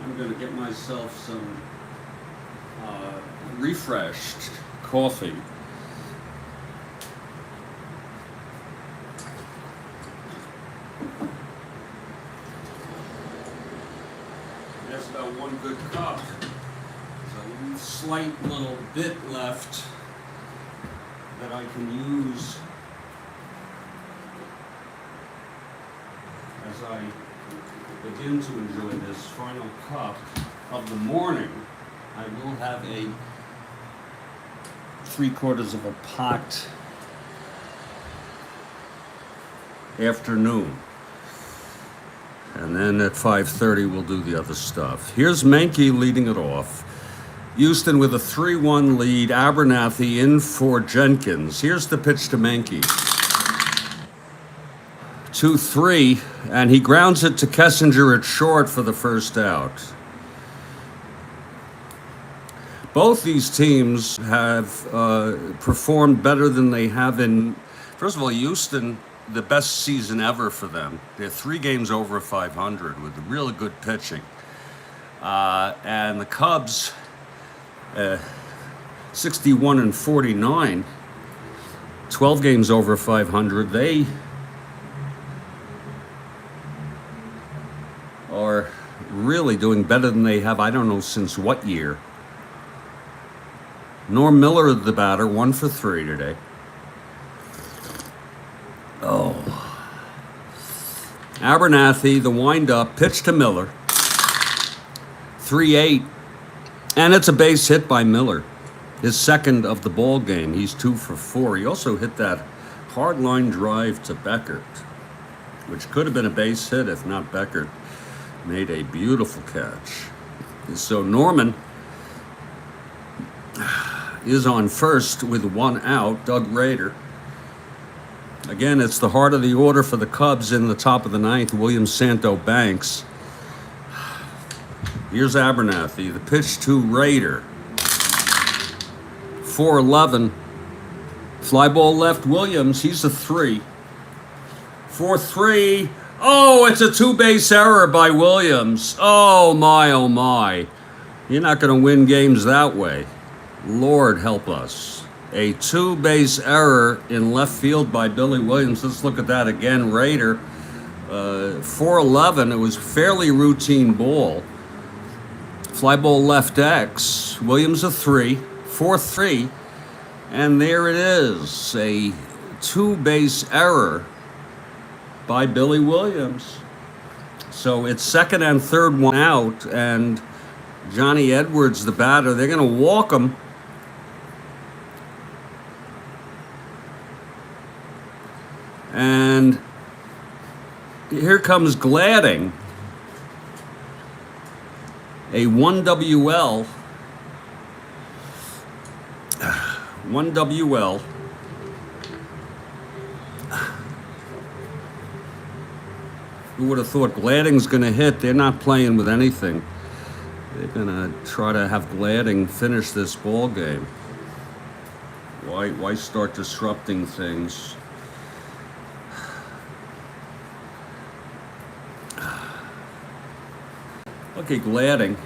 I'm going to get myself some refreshed coffee. That's about one good cup. A slight little bit left that I can use as I begin to enjoy this final cup of the morning. I will have a 3/4 of a pot afternoon. And then at 5:30 we'll do the other stuff. Here's Menke leading it off. Houston with a 3-1 lead. Abernathy in for Jenkins. Here's the pitch to Menke. 2-3, and he grounds it to Kessinger at short for the first out. Both these teams have performed better than they have in. First of all, Houston the best season ever for them. They're 3 games over 500 with really good pitching. And the Cubs, 61 and 49, 12 games over 500. They are really doing better than they have, I don't know since what year. Norm Miller, the batter, 1 for 3 today. Oh. Abernathy, the windup, pitch to Miller. 3-8. And it's a base hit by Miller. His second of the ball game. He's 2 for 4. He also hit that hard line drive to Beckert, which could have been a base hit if not Beckert made a beautiful catch. So Norman is on first with 1 out. Doug Rader. Again, it's the heart of the order for the Cubs in the top of the 9th. William Santo Banks. Here's Abernathy. The pitch to Rader. 4-11. Fly ball left Williams. He's a 3. 4-3. Oh, it's a 2-base error by Williams. Oh, my, oh, my. You're not going to win games that way. Lord help us. A 2-base error in left field by Billy Williams. Let's look at that again. Rader, 4-11. It was fairly routine ball. Fly ball left X. Williams a 3. 4-3. And there it is. A 2-base error by Billy Williams. So it's second and third, 1 out, and Johnny Edwards, the batter, they're going to walk him. And here comes Gladding. A 1WL. 1WL. Who would have thought Gladding's going to hit? They're not playing with anything. They're going to try to have Gladding finish this ball game. Why start disrupting things? Okay, Gladding,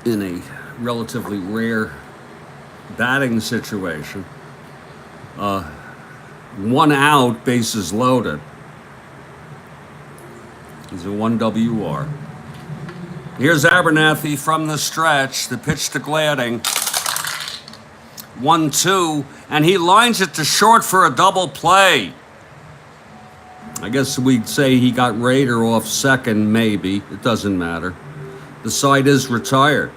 in a relatively rare batting situation. 1 out, bases loaded. He's a 1WR. Here's Abernathy from the stretch. The pitch to Gladding. 1-2, and he lines it to short for a double play. I guess we'd say he got Rader off second, maybe. It doesn't matter. The side is retired.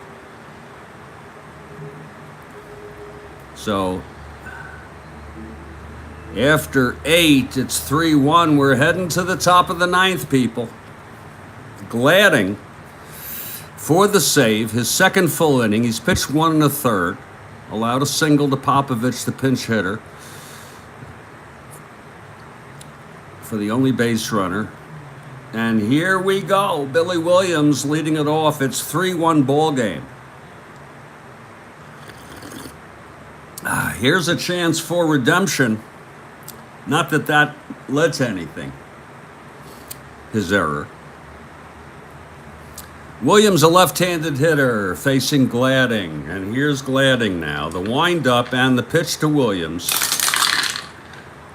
So, after 8, it's 3-1. We're heading to the top of the 9th, people. Gladding for the save, his second full inning. He's pitched 1 1/3. Allowed a single to Popovich, the pinch hitter, for the only base runner. And here we go. Billy Williams leading it off. It's 3-1 ball game. Here's a chance for redemption. Not that that led to anything. His error. Williams, a left-handed hitter, facing Gladding. And here's Gladding now. The wind-up and the pitch to Williams.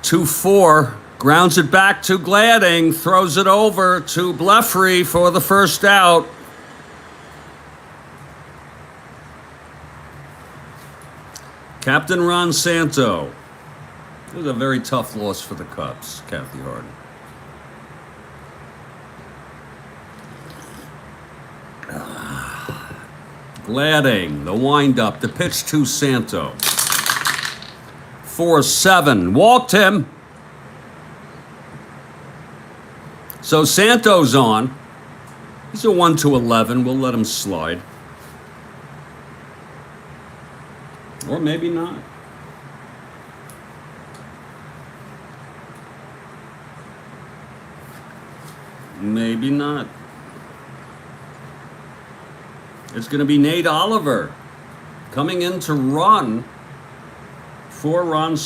2-4. Grounds it back to Gladding. Throws it over to Blefrey for the first out. Captain Ron Santo. It was a very tough loss for the Cubs, Kathy Harden. Gladding, the windup, the pitch to Santo. 4-7, walked him. So Santo's on. He's a 1-11. We'll let him slide. Or maybe not. Maybe not. It's going to be Nate Oliver coming in to run for Ron.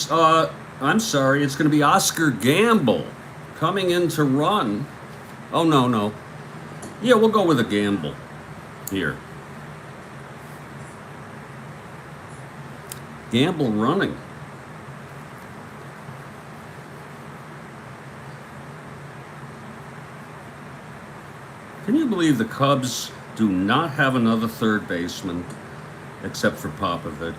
I'm sorry, it's going to be Oscar Gamble coming in to run. Oh, no, no. Yeah, we'll go with a gamble here. Gamble running. Can you believe the Cubs do not have another third baseman except for Popovich?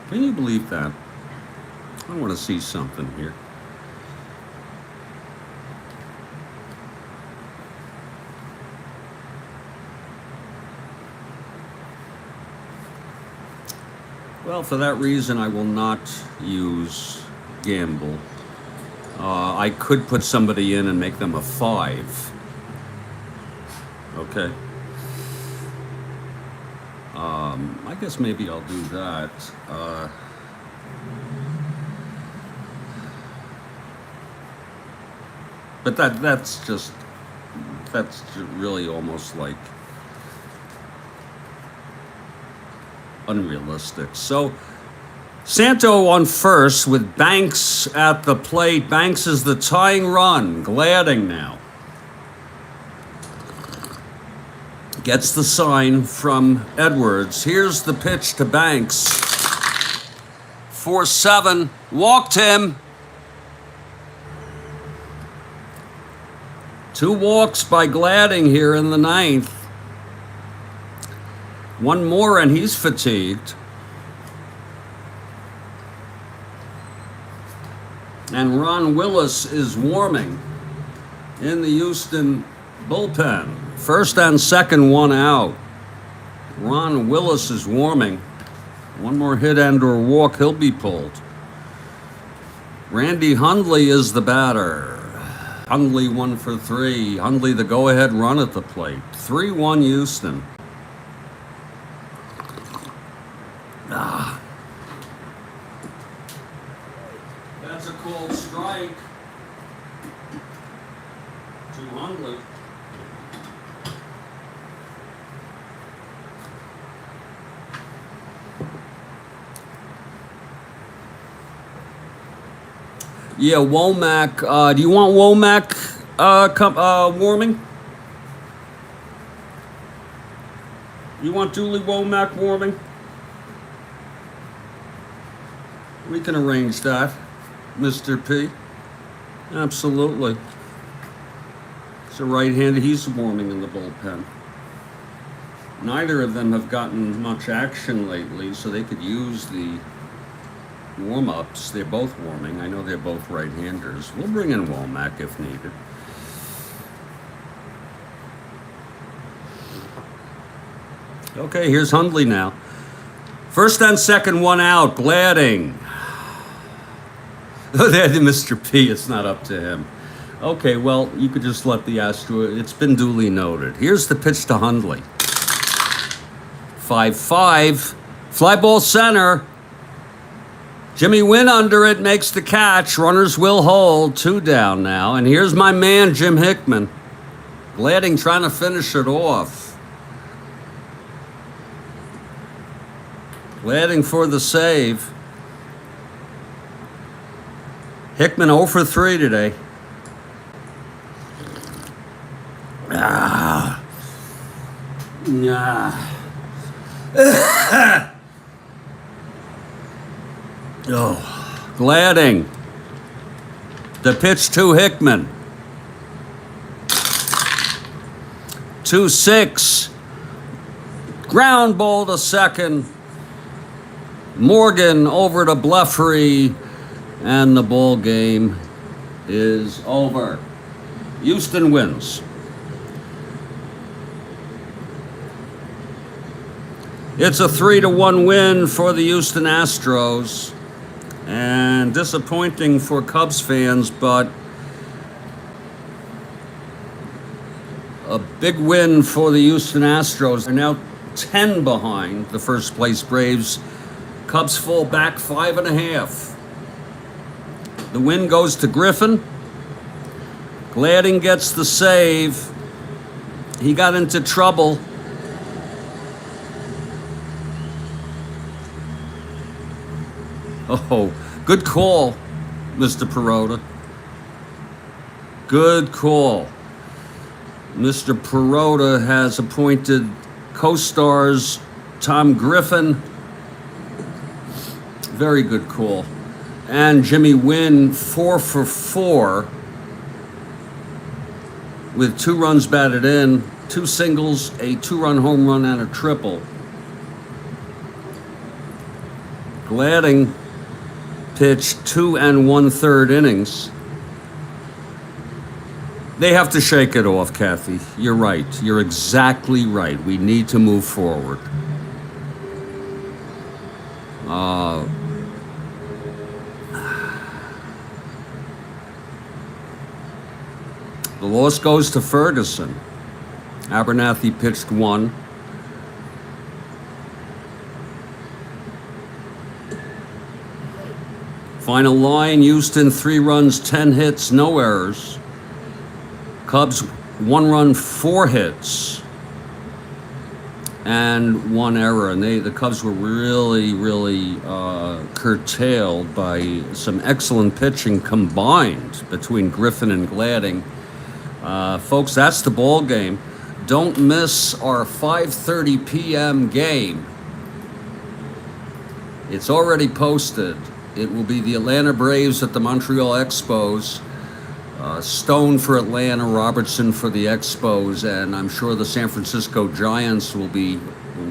Can you believe that? I want to see something here. Well, for that reason, I will not use gamble. I could put somebody in and make them a 5. Okay. I guess maybe I'll do that. But that's really almost like unrealistic. So Santo on first with Banks at the plate. Banks is the tying run. Gladding now. Gets the sign from Edwards. Here's the pitch to Banks. 4-7. Walked him. 2 walks by Gladding here in the 9th. 1 more and he's fatigued. And Ron Willis is warming in the Houston bullpen. First and second, 1 out. Ron Willis is warming. 1 more hit and or walk, he'll be pulled. Randy Hundley is the batter. Hundley 1 for 3. Hundley the go-ahead run at the plate. 3-1 Houston. That's a cold strike to Hundley. Yeah, Womack. Do you want Womack warming? You want Julie Womack warming? We can arrange that, Mr. P. Absolutely. It's a right-handed. He's warming in the bullpen. Neither of them have gotten much action lately, so they could use the warm-ups. They're both warming. I know they're both right-handers. We'll bring in Womack if needed. Okay, here's Hundley now. First and second, 1 out. Gladding. Mr. P, it's not up to him. Okay, well, you could just let the Astros. It's been duly noted. Here's the pitch to Hundley. 5-5. Fly ball center. Jimmy Wynn under it, makes the catch. Runners will hold. 2 down now. And here's my man, Jim Hickman. Gladding trying to finish it off. Gladding for the save. Hickman 0 for 3 today. Oh, Gladding. The pitch to Hickman. 2-6. Ground ball to second. Morgan over to Bluffery. And the ball game is over. Houston wins. It's a 3-1 win for the Houston Astros. And disappointing for Cubs fans, but a big win for the Houston Astros. They're now 10 behind the first place Braves. Cubs fall back 5.5. The win goes to Griffin. Gladding gets the save. He got into trouble. Oh, good call, Mr. Perota. Good call. Mr. Perota has appointed co-stars Tom Griffin. Very good call. And Jimmy Wynn, 4 for 4, with 2 runs batted in, 2 singles, a 2-run home run, and a triple. Gladding pitched 2 1/3 innings. They have to shake it off, Kathy. You're right. You're exactly right. We need to move forward. The loss goes to Ferguson. Abernathy pitched 1. Final line, Houston, 3 runs, 10 hits, no errors. Cubs, 1 run, 4 hits, and 1 error. And the Cubs were really curtailed by some excellent pitching combined between Griffin and Gladding. Folks, that's the ball game. Don't miss our 5:30 p.m. game. It's already posted. It will be the Atlanta Braves at the Montreal Expos. Stone for Atlanta, Robertson for the Expos, and I'm sure the San Francisco Giants will be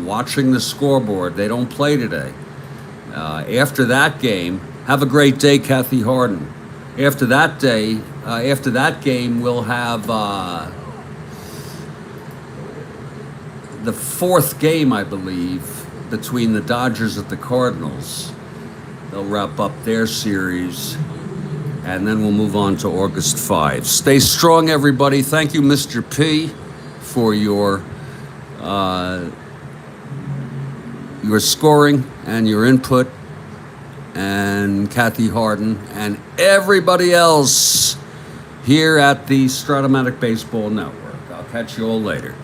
watching the scoreboard. They don't play today. After that game, have a great day, Kathy Harden. After that game, we'll have the 4th game, I believe, between the Dodgers and the Cardinals. They'll wrap up their series, and then we'll move on to August 5. Stay strong, everybody. Thank you, Mr. P, for your scoring and your input, and Kathy Harden, and everybody else here at the Strat-O-Matic Baseball Network. I'll catch you all later.